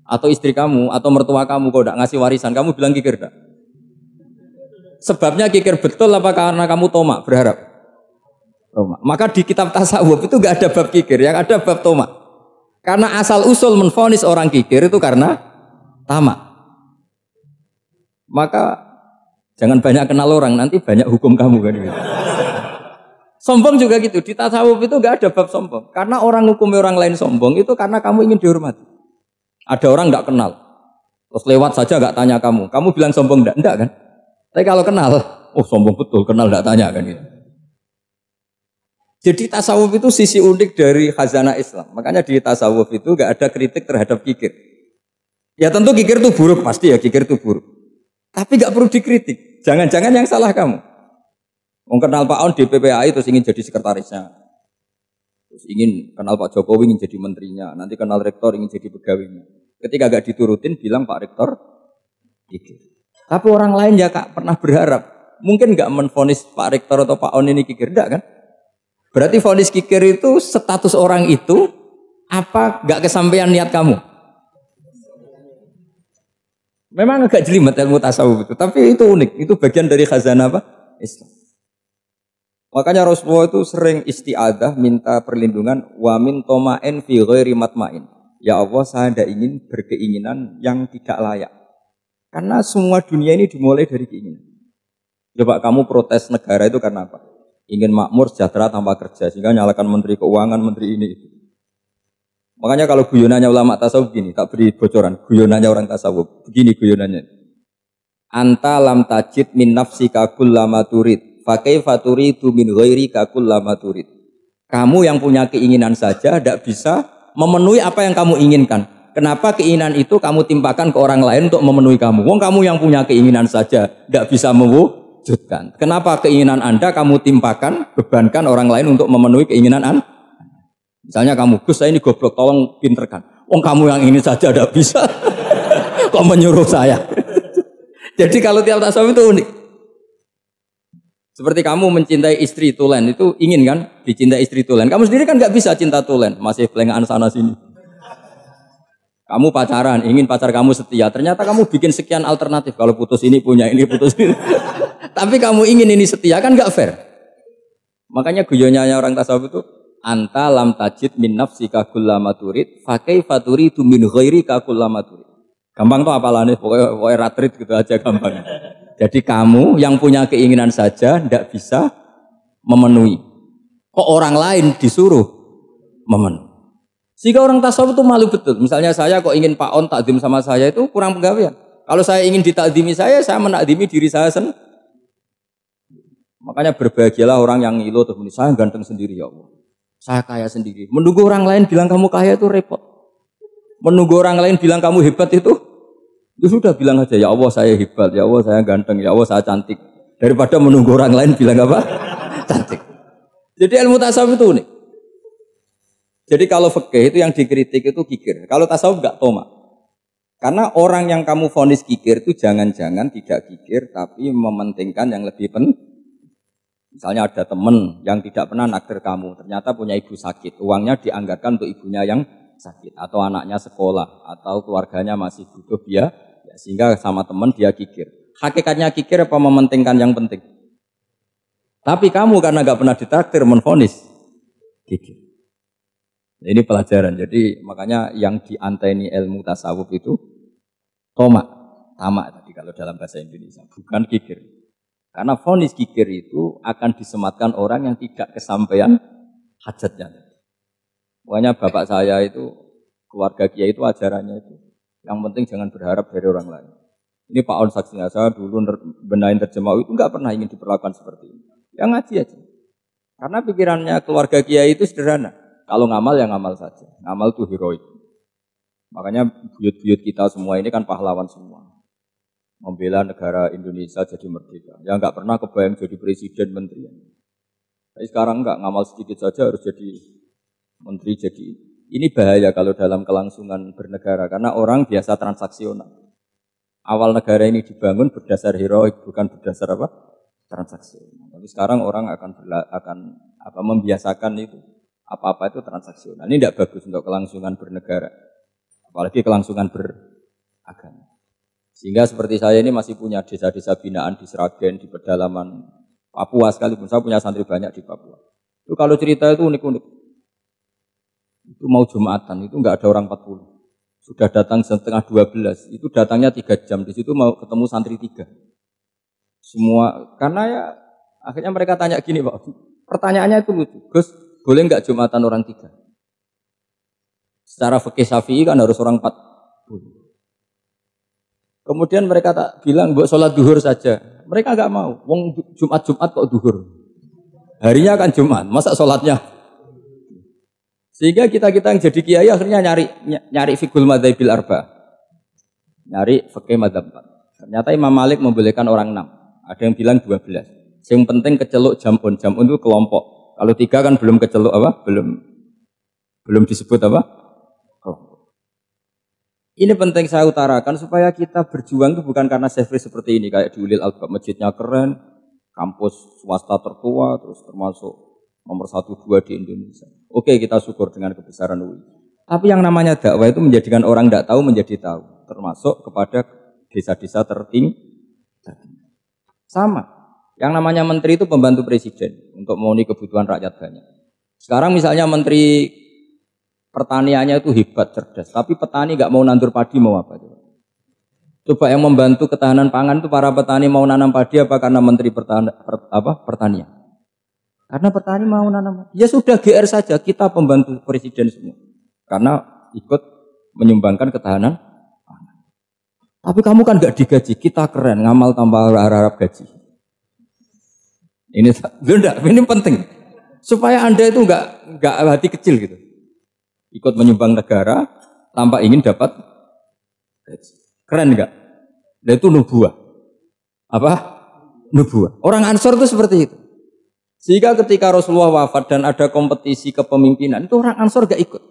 Atau istri kamu, atau mertua kamu, kok enggak ngasih warisan. Kamu bilang kikir enggak? Sebabnya kikir betul apa karena kamu tomak, berharap? Tomak. Maka di kitab tasawuf itu enggak ada bab kikir, yang ada bab tomak. Karena asal usul menvonis orang kikir itu karena tamak. Maka jangan banyak kenal orang, nanti banyak hukum kamu kan gitu. Sombong juga gitu, di tasawuf itu enggak ada bab sombong. Karena orang hukumi orang lain sombong itu karena kamu ingin dihormati. Ada orang enggak kenal, terus lewat saja enggak tanya kamu bilang sombong enggak kan? Tapi kalau kenal, oh sombong betul, kenal enggak tanya kan gitu. Jadi tasawuf itu sisi unik dari khazanah Islam. Makanya di tasawuf itu enggak ada kritik terhadap kikir. Ya tentu kikir itu buruk, pasti ya kikir itu buruk. Tapi nggak perlu dikritik. Jangan-jangan yang salah kamu. Mau kenal Pak On di PPAI terus ingin jadi sekretarisnya. Terus ingin kenal Pak Jokowi ingin jadi menterinya. Nanti kenal rektor ingin jadi pegawainya. Ketika nggak diturutin bilang Pak Rektor kikir. Tapi orang lain ya kak pernah berharap. Mungkin nggak menvonis Pak Rektor atau Pak On ini kikir. Enggak kan? Berarti vonis kikir itu status orang itu apa nggak kesampaian niat kamu? Memang agak jelimet ilmu tasawuf itu, tapi itu unik. Itu bagian dari khazanah apa? Islam. Makanya Rasulullah itu sering isti'adzah, minta perlindungan wa min toma'in fi ghairi matma'in. Ya Allah, saya tidak ingin berkeinginan yang tidak layak. Karena semua dunia ini dimulai dari keinginan. Coba kamu protes negara itu karena apa? Ingin makmur, sejahtera tanpa kerja, sehingga nyalakan menteri keuangan, menteri ini itu. Makanya kalau guyonannya ulama tasawuf gini, tak beri bocoran. Guyonannya orang tasawuf. Begini guyonannya. Anta lam tajid min nafsika kullama turid. Fa kaifa turidu min ghairika kullama turid. Kamu yang punya keinginan saja tidak bisa memenuhi apa yang kamu inginkan. Kenapa keinginan itu kamu timpakan ke orang lain untuk memenuhi kamu? Wong kamu yang punya keinginan saja tidak bisa mewujudkan. Kenapa keinginan Anda kamu timpakan, bebankan orang lain untuk memenuhi keinginan Anda? Misalnya kamu, Gus saya ini goblok, tolong pinterkan. Wong kamu yang ini saja tidak bisa. Kok menyuruh saya? Jadi kalau tiap tasawuf itu unik. Seperti kamu mencintai istri tulen, itu ingin kan dicintai istri tulen. Kamu sendiri kan nggak bisa cinta tulen, masih pelengahan sana sini. Kamu pacaran, ingin pacar kamu setia. Ternyata kamu bikin sekian alternatif. Kalau putus ini punya ini, putus ini. Tapi kamu ingin ini setia, kan nggak fair. Makanya guyonnya orang tasawuf itu, anta lam tajid min nafsika kullama turid, fa kaifa turidu min ghairika kullama turid. Gampang tuh apalane, pokoknya ratrit gitu aja gampang. Jadi kamu yang punya keinginan saja tidak bisa memenuhi. Kok orang lain disuruh memenuhi? Sehingga orang tasawuf itu malu betul. Misalnya saya kok ingin Pak On takdim sama saya itu kurang penggawean. Kalau saya ingin ditakdimi saya menakdimi diri saya sendiri. Makanya berbahagialah orang yang ngilu terus muni, saya ganteng sendiri ya Allah. Saya kaya sendiri. Menunggu orang lain bilang kamu kaya itu repot. Menunggu orang lain bilang kamu hebat itu sudah bilang aja ya Allah saya hebat, ya Allah saya ganteng, ya Allah saya cantik. Daripada menunggu orang lain bilang apa? Cantik. Jadi ilmu tasawuf itu unik. Jadi kalau fikih itu yang dikritik itu kikir. Kalau tasawuf enggak toma. Karena orang yang kamu vonis kikir itu jangan-jangan tidak kikir tapi mementingkan yang lebih penting. Misalnya ada teman yang tidak pernah naksir kamu, ternyata punya ibu sakit, uangnya dianggarkan untuk ibunya yang sakit atau anaknya sekolah atau keluarganya masih butuh biaya, sehingga sama teman dia kikir. Hakikatnya kikir apa mementingkan yang penting? Tapi kamu karena enggak pernah ditraktir menvonis kikir. Ini pelajaran. Jadi makanya yang dianteni ilmu tasawuf itu tamak tadi kalau dalam bahasa Indonesia, bukan kikir. Karena vonis kikir itu akan disematkan orang yang tidak kesampaian hajatnya. Makanya bapak saya itu keluarga kiai itu ajarannya itu yang penting jangan berharap dari orang lain. Ini Pak On saksinya, saya dulu benahin terjemah itu enggak pernah ingin diperlakukan seperti ini. Yang ngaji aja. Karena pikirannya keluarga kiai itu sederhana. Kalau ngamal ya ngamal saja. Ngamal itu heroik. Makanya buyut-buyut kita semua ini kan pahlawan semua. Membela negara Indonesia jadi merdeka. Ya enggak pernah kebayang jadi presiden, menteri. Tapi sekarang enggak, ngamal sedikit saja harus jadi menteri. Jadi ini bahaya kalau dalam kelangsungan bernegara. Karena orang biasa transaksional. Awal negara ini dibangun berdasar heroik, bukan berdasar apa? Transaksional. Tapi sekarang orang akan membiasakan itu. Apa-apa itu transaksional. Ini tidak bagus untuk kelangsungan bernegara. Apalagi kelangsungan beragama. Sehingga seperti saya ini masih punya desa-desa binaan di Sragen, di pedalaman Papua sekalipun. Saya punya santri banyak di Papua. Itu kalau cerita itu unik-unik. Itu mau Jumatan, itu enggak ada orang 40. Sudah datang setengah 12. Itu datangnya 3 jam. Di situ mau ketemu santri 3. Semua, karena ya akhirnya mereka tanya gini Pak. Pertanyaannya itu lucu. Gus, boleh enggak Jumatan orang 3? Secara fikih Syafi'i kan harus orang 40. Kemudian mereka tak bilang buat sholat duhur saja. Mereka enggak mau. Wong Jumat kok duhur. Harinya kan Jumat, masa sholatnya? Sehingga kita yang jadi kiai akhirnya nyari fikul madzhabil arba. Nyari fikih madzhab 4. Ternyata Imam Malik membolehkan orang 6. Ada yang bilang 12. Yang penting keceluk jamun itu kelompok. Kalau 3 kan belum keceluk apa? Belum disebut apa? Kelompok. Ini penting saya utarakan supaya kita berjuang itu bukan karena sefri seperti ini kayak di Ulil Albab, masjidnya keren, kampus swasta tertua, terus termasuk nomor 1-2 di Indonesia. Oke, kita syukur dengan kebesaran UI. Tapi yang namanya dakwah itu menjadikan orang tidak tahu menjadi tahu, termasuk kepada desa-desa tertinggi. Sama. Yang namanya menteri itu pembantu presiden untuk memenuhi kebutuhan rakyat banyak. Sekarang misalnya menteri pertaniannya itu hebat, cerdas, tapi petani nggak mau nandur padi, mau apa? Coba yang membantu ketahanan pangan itu para petani mau nanam padi apa karena menteri pertanian? Karena petani mau nanam. Ya sudah GR saja, kita pembantu presiden semua. karena ikut menyumbangkan ketahanan. Tapi kamu kan nggak digaji, kita keren, ngamal tanpa harap gaji. Ini penting supaya Anda itu nggak hati kecil gitu, ikut menyumbang negara tanpa ingin dapat gaji. Keren nggak? Nah, itu nubuah. Apa? Nubuah. Orang Ansor itu seperti itu. Sehingga ketika Rasulullah wafat dan ada kompetisi kepemimpinan, itu orang Ansor nggak ikut.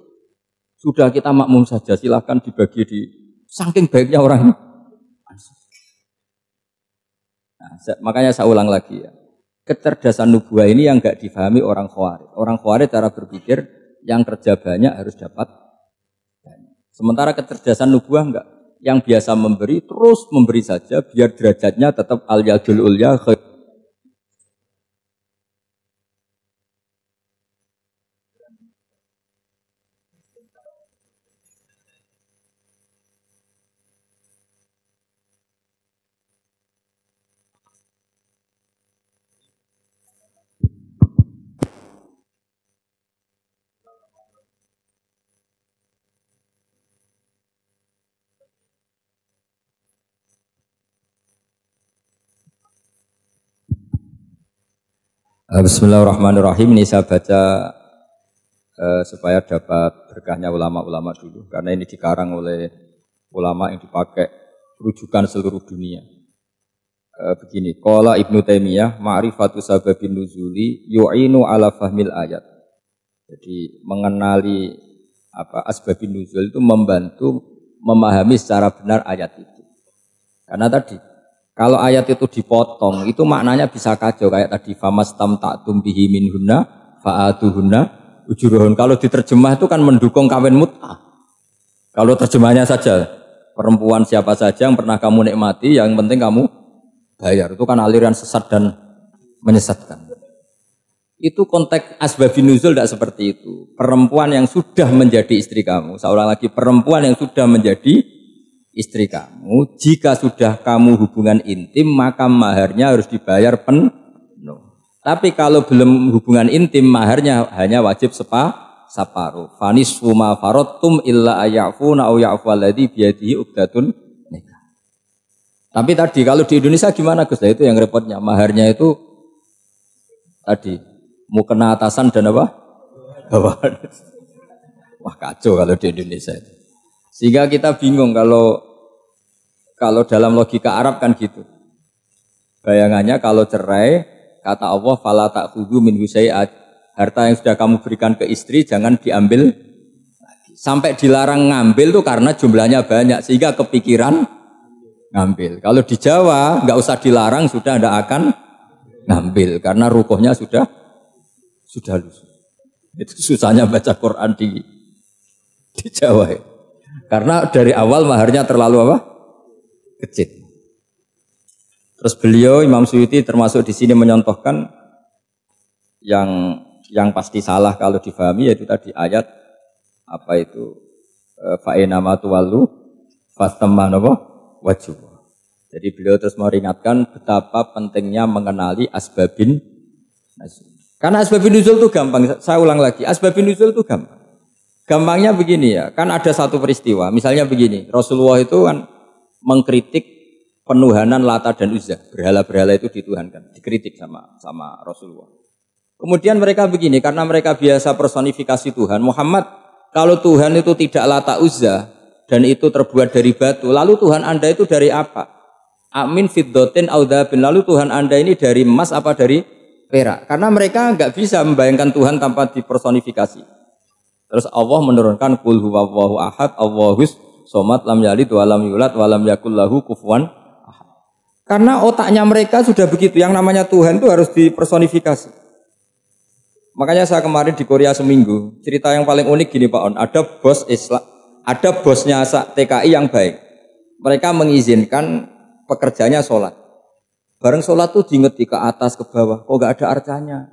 Sudah kita makmum saja, silahkan dibagi di. Saking baiknya orang Ansor. Nah, makanya saya ulang lagi ya. Kecerdasan nubuah ini yang enggak difahami orang Khawarij. Orang Khawarij cara berpikir yang kerja banyak harus dapat banyak. Sementara kecerdasan nubuah enggak. Yang biasa memberi terus memberi saja biar derajatnya tetap al-yadul ulya. Bismillahirrahmanirrahim. Ini saya baca supaya dapat berkahnya ulama-ulama dulu, karena ini dikarang oleh ulama yang dipakai rujukan seluruh dunia. Begini, qala Ibnu Taimiyah, ma'rifatu sababin nuzuli yu'inu ala fahmil ayat. Jadi mengenali asbabin nuzul itu membantu memahami secara benar ayat itu. Karena tadi kalau ayat itu dipotong, itu maknanya bisa kacau. Kayak tadi, famastamta'tum bihi minhunna fa'atuhunna ujuruhun. Kalau diterjemah itu kan mendukung kawin mut'ah. Kalau terjemahnya saja, perempuan siapa saja yang pernah kamu nikmati, yang penting kamu bayar. Itu kan aliran sesat dan menyesatkan. Itu konteks asbabun nuzul tidak seperti itu. Perempuan yang sudah menjadi istri kamu, seorang lagi perempuan yang sudah menjadi istri kamu, jika sudah kamu hubungan intim, maka maharnya harus dibayar penuh. Tapi kalau belum hubungan intim, maharnya hanya wajib separuh. Fanisfu ma faradtum illa ayafuna au ya'fu alladhi biyadihi uqdatun nikah. Tapi tadi kalau di Indonesia gimana Gus? Itu yang repotnya. Maharnya itu tadi mukena atasan dan apa? Bawahan. Wah kacau kalau di Indonesia itu. Sehingga kita bingung kalau dalam logika Arab kan gitu. Bayangannya kalau cerai, kata Allah, fala ta'khudhu minhu syai'at. Harta yang sudah kamu berikan ke istri jangan diambil lagi. Sampai dilarang ngambil tuh karena jumlahnya banyak sehingga kepikiran ngambil. Kalau di Jawa nggak usah dilarang, sudah tidak akan ngambil karena rukuhnya sudah lusuh. Itu susahnya baca Quran di Jawa ya. Karena dari awal maharnya terlalu apa? Kecil. Terus beliau Imam Suyuti termasuk di sini menyontohkan yang pasti salah kalau difahami, yaitu tadi ayat apa itu fa'inama tuwallu fasamma wajhu. Jadi beliau terus meringatkan betapa pentingnya mengenali asbabin nuzul. Karena asbabin nuzul itu gampang. Saya ulang lagi, asbabin nuzul itu gampang. Gampangnya begini ya, kan ada satu peristiwa, misalnya begini, Rasulullah itu kan mengkritik penuhanan Lata dan Uzza, berhala-berhala itu dituhankan, dikritik sama Rasulullah. Kemudian mereka begini, karena mereka biasa personifikasi Tuhan, Muhammad, kalau Tuhan itu tidak Lata Uzza dan itu terbuat dari batu, lalu Tuhan Anda itu dari apa? Amin fiddotin audhabin, lalu Tuhan Anda ini dari emas apa dari perak? Karena mereka nggak bisa membayangkan Tuhan tanpa dipersonifikasi. Terus Allah menurunkan qul huwallahu ahad, Allahus somad, lam yalid wa lam yulad wa lam yakul lahu kufuwan ahad. Karena otaknya mereka sudah begitu, yang namanya Tuhan itu harus dipersonifikasi. Makanya saya kemarin di Korea seminggu, cerita yang paling unik gini Pak On, ada bos Islam, ada bosnya TKI yang baik. Mereka mengizinkan pekerjanya sholat. Bareng sholat tuh diingeti ke atas ke bawah, kok gak ada arcanya.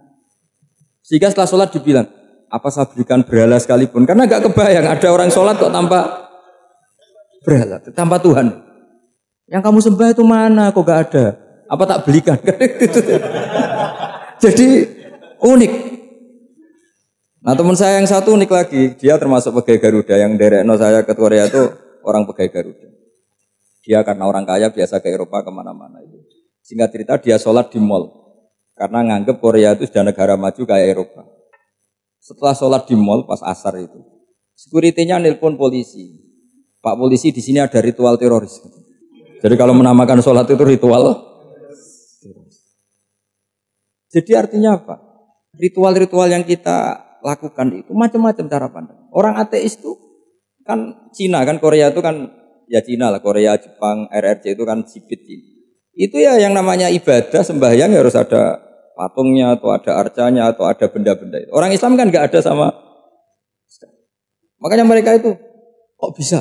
Sehingga setelah sholat dibilang, apa saya berikan berhala sekalipun, karena gak kebayang ada orang sholat kok tanpa berhala, tanpa Tuhan. Yang kamu sembah itu mana, kok gak ada, apa tak belikan. Jadi unik. Nah teman saya yang satu unik lagi, dia termasuk pegawai Garuda yang derekno saya ke Korea itu orang pegawai Garuda. Dia karena orang kaya biasa ke Eropa kemana-mana itu. Singkat cerita dia sholat di mall karena nganggep Korea itu sudah negara maju kayak Eropa. Setelah sholat di mall pas asar itu, security-nya nelpon polisi. Pak polisi di sini ada ritual teroris. Jadi kalau menamakan sholat itu ritual teroris. Jadi artinya apa? Ritual-ritual yang kita lakukan itu macam-macam cara pandang. Orang ateis itu kan Cina kan Korea itu kan ya Cina lah, Korea, Jepang, RRC itu kan sipit Cina. Itu ya yang namanya ibadah sembahyang harus ada patungnya atau ada arcanya atau ada benda-benda itu. Orang Islam kan nggak ada sama. Makanya mereka itu kok bisa?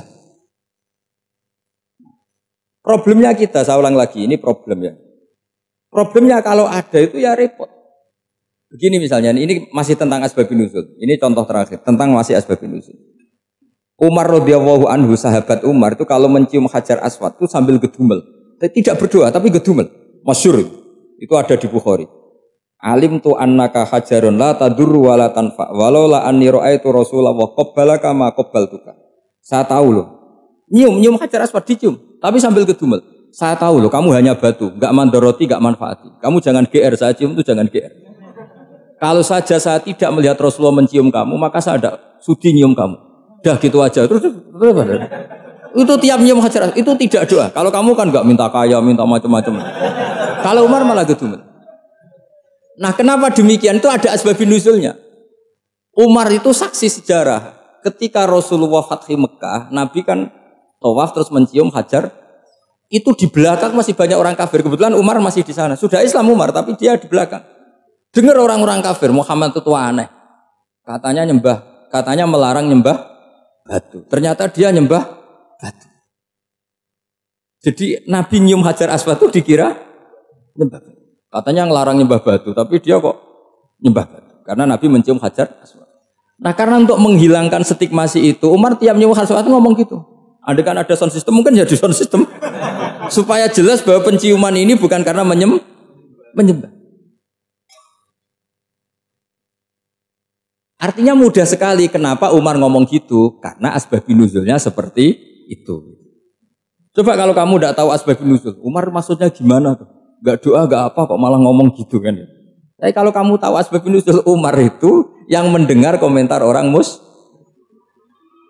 Problemnya kita, saya ulang lagi, ini problem ya. Problemnya kalau ada itu ya repot. Begini misalnya, ini masih tentang asbabun nuzul. Ini contoh terakhir, tentang masih asbabun nuzul. Umar radhiyallahu anhu, sahabat Umar itu kalau mencium Hajar Aswad itu sambil gedumel. Tidak berdoa, tapi gedumel. Masyhur itu ada di Bukhari. Alim tu annaka hajarun la tadurru wa la tanfa. Walau la anni ra'aitu Rasulullah qabbalaka ma qabbaltuka. Saya tahu loh. Nyium Hajar Aswad dicium, tapi sambil gedumel. Saya tahu loh, kamu hanya batu, enggak mandoroti, enggak manfaati. Kamu jangan GR, saya cium itu jangan GR. Kalau saja saya tidak melihat Rasulullah mencium kamu, maka saya ada sudi nyium kamu. Dah gitu aja. Terus itu tiap nyium Hajar itu tidak doa. Kalau kamu kan enggak minta kaya, minta macam-macam. Kalau Umar malah gedumel. Nah, kenapa demikian? Itu ada asbabun nuzulnya. Umar itu saksi sejarah. Ketika Rasulullah Fathi Mekah, Nabi kan tawaf terus mencium Hajar. Itu di belakang masih banyak orang kafir. Kebetulan Umar masih di sana. Sudah Islam Umar, tapi dia di belakang. Dengar orang-orang kafir, Muhammad itu aneh. Katanya melarang nyembah batu. Ternyata dia nyembah batu. Jadi Nabi nyium Hajar Aswad itu dikira nyembah batu. Katanya ngelarang nyembah batu, tapi dia kok nyembah batu. Karena Nabi mencium Hajar Aswad. Nah karena untuk menghilangkan stigmasi itu, Umar tiap nyium Hajar Aswad itu ngomong gitu. Ada kan ada sound system, mungkin jadi sound system. Supaya jelas bahwa penciuman ini bukan karena menyembah. Artinya mudah sekali kenapa Umar ngomong gitu. Karena asbabun nuzulnya seperti itu. Coba kalau kamu tidak tahu asbabun nuzul, Umar maksudnya gimana tuh? Gak doa, gak apa kok malah ngomong gitu kan ya. Tapi kalau kamu tahu asbabun nuzul Umar itu yang mendengar komentar orang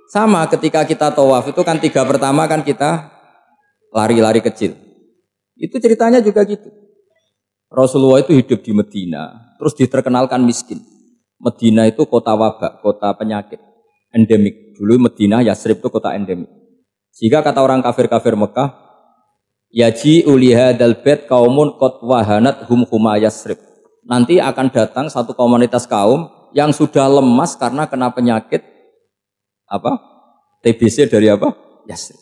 sama ketika kita tawaf itu kan 3 pertama kan kita lari-lari kecil. Itu ceritanya juga gitu. Rasulullah itu hidup di Medina, terus diterkenalkan miskin. Medina itu kota wabak, kota penyakit, endemik. Dulu Medina, Yasrib itu kota endemik. Jika kata orang kafir-kafir Mekah, yaji uliha dalbet kaumun kot wahanat huma Yasrib. Nanti akan datang satu komunitas kaum yang sudah lemas karena kena penyakit TBC dari Yasrib.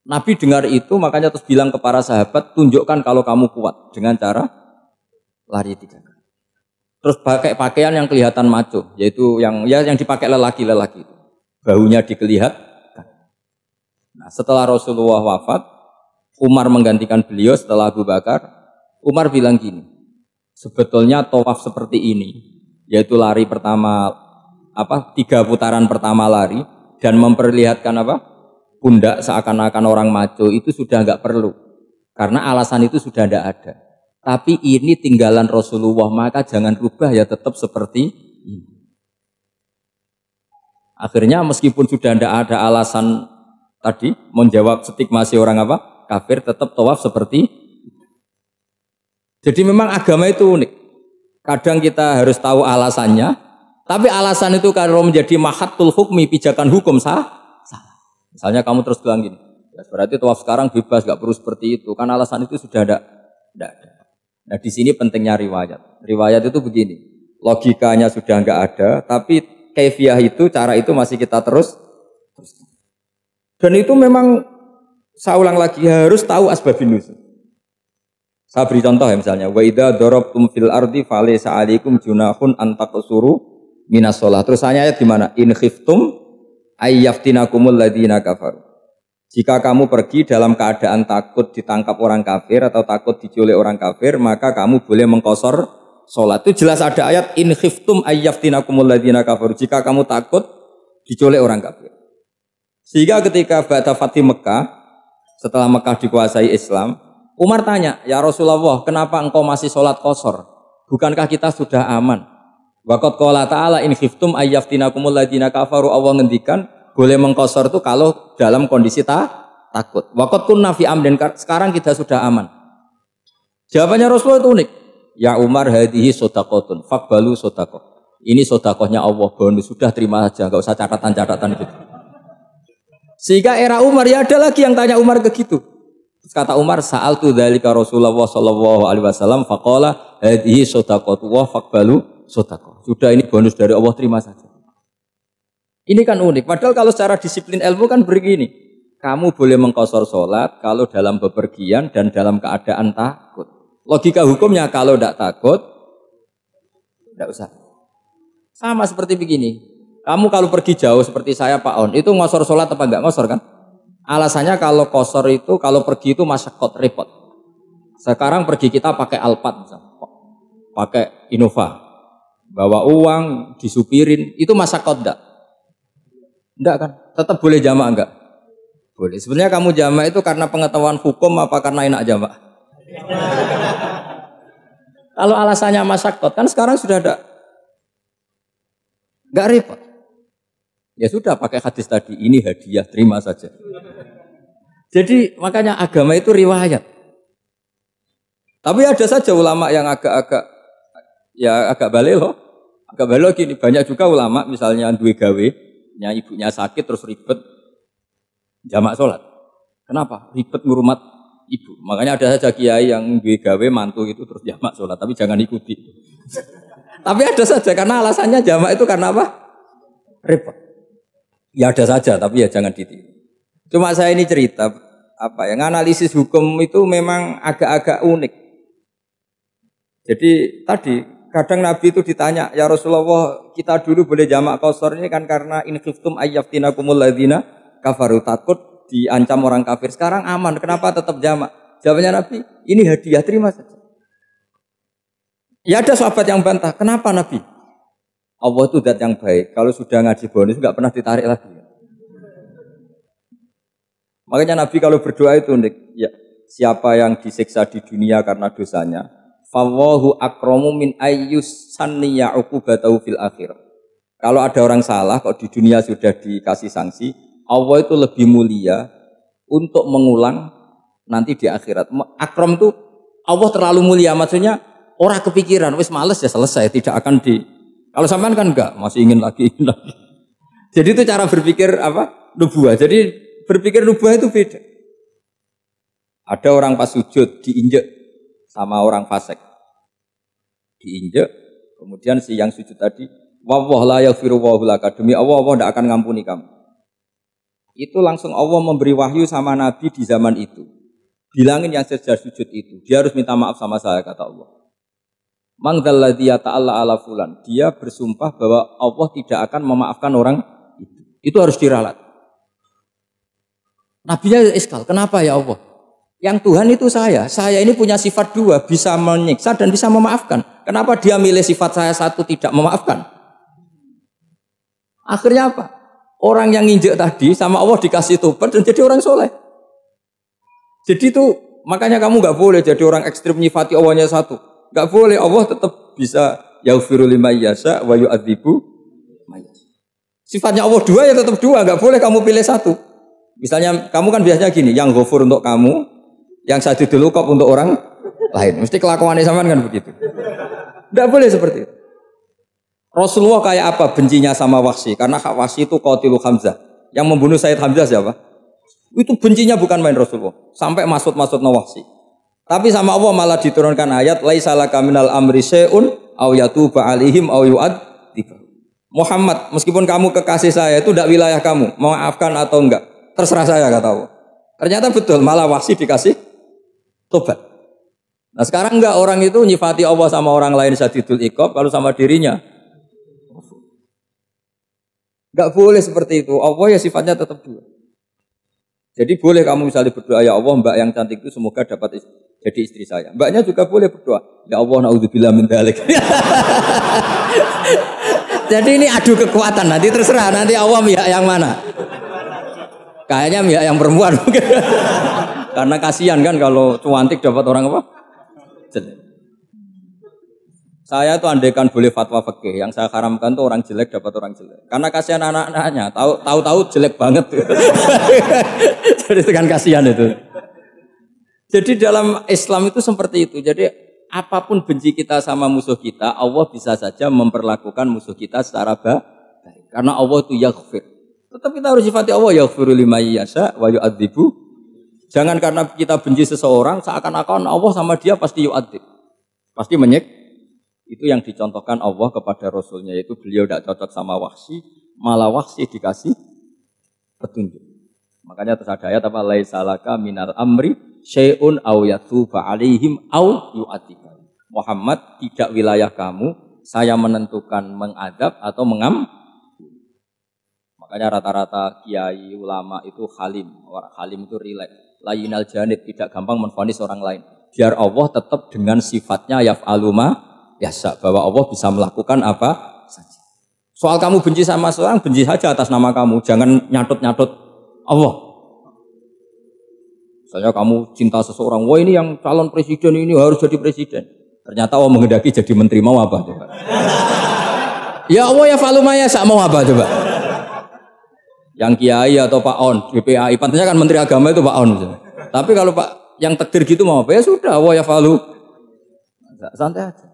Nabi dengar itu makanya terus bilang ke para sahabat, tunjukkan kalau kamu kuat dengan cara lari 3 kali. Terus pakai pakaian yang kelihatan maco, yaitu yang dipakai lelaki-lelaki itu. Bahunya dikelihatan. Nah, setelah Rasulullah wafat, Umar menggantikan beliau setelah Abu Bakar. Umar bilang gini, sebetulnya tawaf seperti ini, yaitu lari pertama 3 putaran pertama lari dan memperlihatkan pundak seakan-akan orang maco itu sudah enggak perlu. Karena alasan itu sudah tidak ada. Tapi ini tinggalan Rasulullah, maka jangan rubah ya tetap seperti ini. Akhirnya meskipun sudah tidak ada alasan tadi menjawab stigmasi orang kafir, tetap tawaf seperti itu. Jadi memang agama itu unik. Kadang kita harus tahu alasannya, tapi alasan itu kalau menjadi mahatul hukmi, pijakan hukum salah. Misalnya kamu terus bilang gini, ya berarti tawaf sekarang bebas, gak perlu seperti itu. Kan alasan itu sudah tidak ada. Nah di sini pentingnya riwayat. Riwayat itu begini, logikanya sudah enggak ada, tapi kaifiyah itu, cara itu masih kita terus. Dan itu memang, saya ulang lagi, harus tahu asbabun nuzul. Saya beri contoh ya misalnya, wa idza darabtum fil ardi falaysa 'alaikum junahun an taqsuru minas shalah. Terus ayat di mana? In khiftum ayyaftinakumul ladzina kafaru. Jika kamu pergi dalam keadaan takut ditangkap orang kafir atau takut diculik orang kafir, maka kamu boleh mengqasar sholat. Itu jelas ada ayat in khiftum ayyaftinakumul ladzina kafaru. Jika kamu takut diculik orang kafir. Sehingga ketika ba'da Fatih Mekah, setelah Mekah dikuasai Islam, Umar tanya, ya Rasulullah, kenapa engkau masih sholat qashar? Bukankah kita sudah aman? Waqad qala ta'ala in khiftum ayyaftinakumul ladzina kafaru. Allah ngendikan boleh mengqashar itu kalau dalam kondisi takut. Waqad kunna fi amrin, sekarang kita sudah aman. Jawabannya Rasulullah itu unik. Ya Umar hadihi shadaqatun faqbalu shadaqah. Ini sedekahnya Allah, bonus sudah terima saja, enggak usah catatan-catatan gitu. Sehingga era Umar ya ada lagi yang tanya Umar begitu. Terus kata Umar, sa'altu dzalika Rasulullah sallallahu alaihi wasallam faqala hadhihi shadaqatu wa faqbalu shadaqah. Sudah ini bonus dari Allah, terima saja. Ini kan unik. Padahal kalau secara disiplin ilmu kan begini. Kamu boleh mengqashar salat kalau dalam bepergian dan dalam keadaan takut. Logika hukumnya kalau tidak takut tidak usah. Sama seperti begini. Kamu kalau pergi jauh seperti saya Pak On, itu ngosor sholat apa enggak ngosor kan? Alasannya kalau kosor itu, kalau pergi itu masyakot, repot. Sekarang pergi kita pakai Alphard misalnya, pakai Innova, bawa uang, disupirin, itu masyakot enggak? Enggak kan? Tetap boleh jamak enggak? Boleh. Sebenarnya kamu jamak itu karena pengetahuan hukum apa karena enak jamak? Kalau alasannya masyakot, kan sekarang sudah ada. Enggak repot. Ya sudah pakai hadis tadi, ini hadiah, terima saja. Jadi makanya agama itu riwayat. Tapi ada saja ulama yang agak balik loh. Agak balik gini, banyak juga ulama misalnya duwe gawe, ibunya sakit terus ribet jamak sholat. Kenapa? Ribet ngurumat ibu. Makanya ada saja kiai yang duwe gawe mantu itu terus jamak sholat, tapi jangan ikuti. Tapi ada saja karena alasannya jamak itu karena apa? Repot. Ya ada saja, tapi ya jangan ditiru. Cuma saya ini cerita, yang analisis hukum itu memang agak-agak unik. Jadi tadi, kadang Nabi itu ditanya, ya Rasulullah, kita dulu boleh jamak qashar ini kan karena in khiftum ayyaftinakumul ladzina kafaru, takut diancam orang kafir. Sekarang aman, kenapa tetap jamak? Jawabannya Nabi, ini hadiah, terima saja. Ya ada sahabat yang bantah, kenapa Nabi? Allah itu zat yang baik. Kalau sudah ngaji bonus nggak pernah ditarik lagi. Makanya Nabi kalau berdoa itu unik. Ya, siapa yang disiksa di dunia karena dosanya, fawahu akramu min ayyus sanniya uqubatahu fil akhir. Kalau ada orang salah kok di dunia sudah dikasih sanksi, Allah itu lebih mulia untuk mengulang nanti di akhirat. Akram itu Allah terlalu mulia, maksudnya orang kepikiran wis males ya selesai, tidak akan di. Kalau sampean kan enggak, masih ingin lagi. Jadi itu cara berpikir nubuah. Jadi berpikir nubuah itu beda. Ada orang pas sujud diinjek sama orang fasik. Diinjek, kemudian si yang sujud tadi, wallah la yaghfiru wallahu laka, demi Allah tidak akan ngampuni kamu. Itu langsung Allah memberi wahyu sama Nabi di zaman itu. Bilangin yang sejak sujud itu, dia harus minta maaf sama saya, kata Allah. Mangdalladzi ta'ala ala fulan. Dia bersumpah bahwa Allah tidak akan memaafkan orang itu. Itu harus diralat. Nabinya iskal. Kenapa ya Allah? Yang Tuhan itu saya. Saya ini punya sifat dua, bisa menyiksa dan bisa memaafkan. Kenapa dia milih sifat saya satu tidak memaafkan? Akhirnya apa? Orang yang nginjek tadi sama Allah dikasih tobat dan jadi orang soleh. Jadi itu makanya kamu nggak boleh jadi orang ekstrim nyifati Allahnya satu. Enggak boleh, Allah tetap bisa yaghfiru liman yasha wa yu'adzibu man yasha. Sifatnya Allah dua ya tetap dua, enggak boleh kamu pilih satu. Misalnya kamu kan biasanya gini, yang ghafur untuk kamu, yang sadidul uqab untuk orang lain. Mesti kelakuannya sampean kan begitu. Enggak boleh seperti itu. Rasulullah kayak apa bencinya sama Wahsy? Karena Wahsy itu qatilu Hamzah. Yang membunuh Sayyid Hamzah siapa? Itu bencinya bukan main Rasulullah. Sampai maksud-maksudnya Wahsy. Tapi sama Allah malah diturunkan ayat laisa laka minal amri syai'un aw yatuba alaihim aw yu'adzib. Muhammad, meskipun kamu kekasih saya itu tidak wilayah kamu, memaafkan atau enggak, terserah saya, kata Allah. Ternyata betul, malah Wahsy dikasih tobat. Nah sekarang enggak, orang itu nyifati Allah sama orang lain sadidul iqab, kalau sama dirinya enggak boleh seperti itu. Allah ya sifatnya tetap dua. Jadi boleh kamu misalnya berdoa, ya Allah mbak yang cantik itu semoga dapat istri. jadi istri saya. Mbaknya juga boleh berdoa. Ya Allah, naudzubillah min dzalik. Jadi ini adu kekuatan, nanti terserah nanti Allah pihak yang mana. Kayaknya pihak yang perempuan mungkin. Karena kasihan kan kalau cuantik dapat orang apa? Jelek. Saya tuh andaikan boleh fatwa fikih, yang saya haramkan tuh orang jelek dapat orang jelek. Karena kasihan anak-anaknya, tahu-tahu jelek banget. Jadi kan kasihan itu. Jadi dalam Islam itu seperti itu. Jadi apapun benci kita sama musuh kita, Allah bisa saja memperlakukan musuh kita secara baik. Karena Allah itu yaghfir. Tetap kita harus sifati Allah yaghfiru liman yasha wa yu'adzibu. Jangan karena kita benci seseorang seakan-akan Allah sama dia pasti yu'adzib. Pasti menyik. Itu yang dicontohkan Allah kepada Rasulnya, yaitu beliau tidak cocok sama Wahsy, malah Wahsy dikasih petunjuk. Makanya terus ada ayat apa? Laisa laka minal amri syai'un aw yatuba alaihim aw yu'adzibah. Muhammad, tidak wilayah kamu, saya menentukan mengadab atau Makanya rata-rata kiai ulama itu halim. Orang halim itu rileks. Layinal janib, tidak gampang menvonis orang lain. Biar Allah tetap dengan sifatnya yaf'alu ma yasha, bahwa Allah bisa melakukan apa saja. Soal kamu benci sama seorang, benci saja atas nama kamu, jangan nyatut-nyatut Allah. Misalnya kamu cinta seseorang, wah ini yang calon presiden ini harus jadi presiden. Ternyata Allah menghendaki jadi menteri, mau apa coba? Ya Allah ya falu ma yasha, mau apa coba? Yang kiai atau Pak On, BPAI, pantasnya kan menteri agama itu Pak On. Tapi kalau Pak yang takdir gitu mau apa? Ya sudah, Allah ya falu. Santai aja.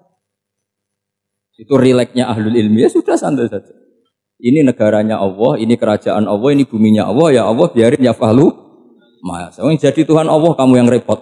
Itu rileksnya ahlul ilmi, ya sudah santai saja. Ini negaranya Allah, ini kerajaan Allah, ini buminya Allah, ya Allah biarin ya fahlu. Mas, jadi Tuhan Allah, kamu yang repot.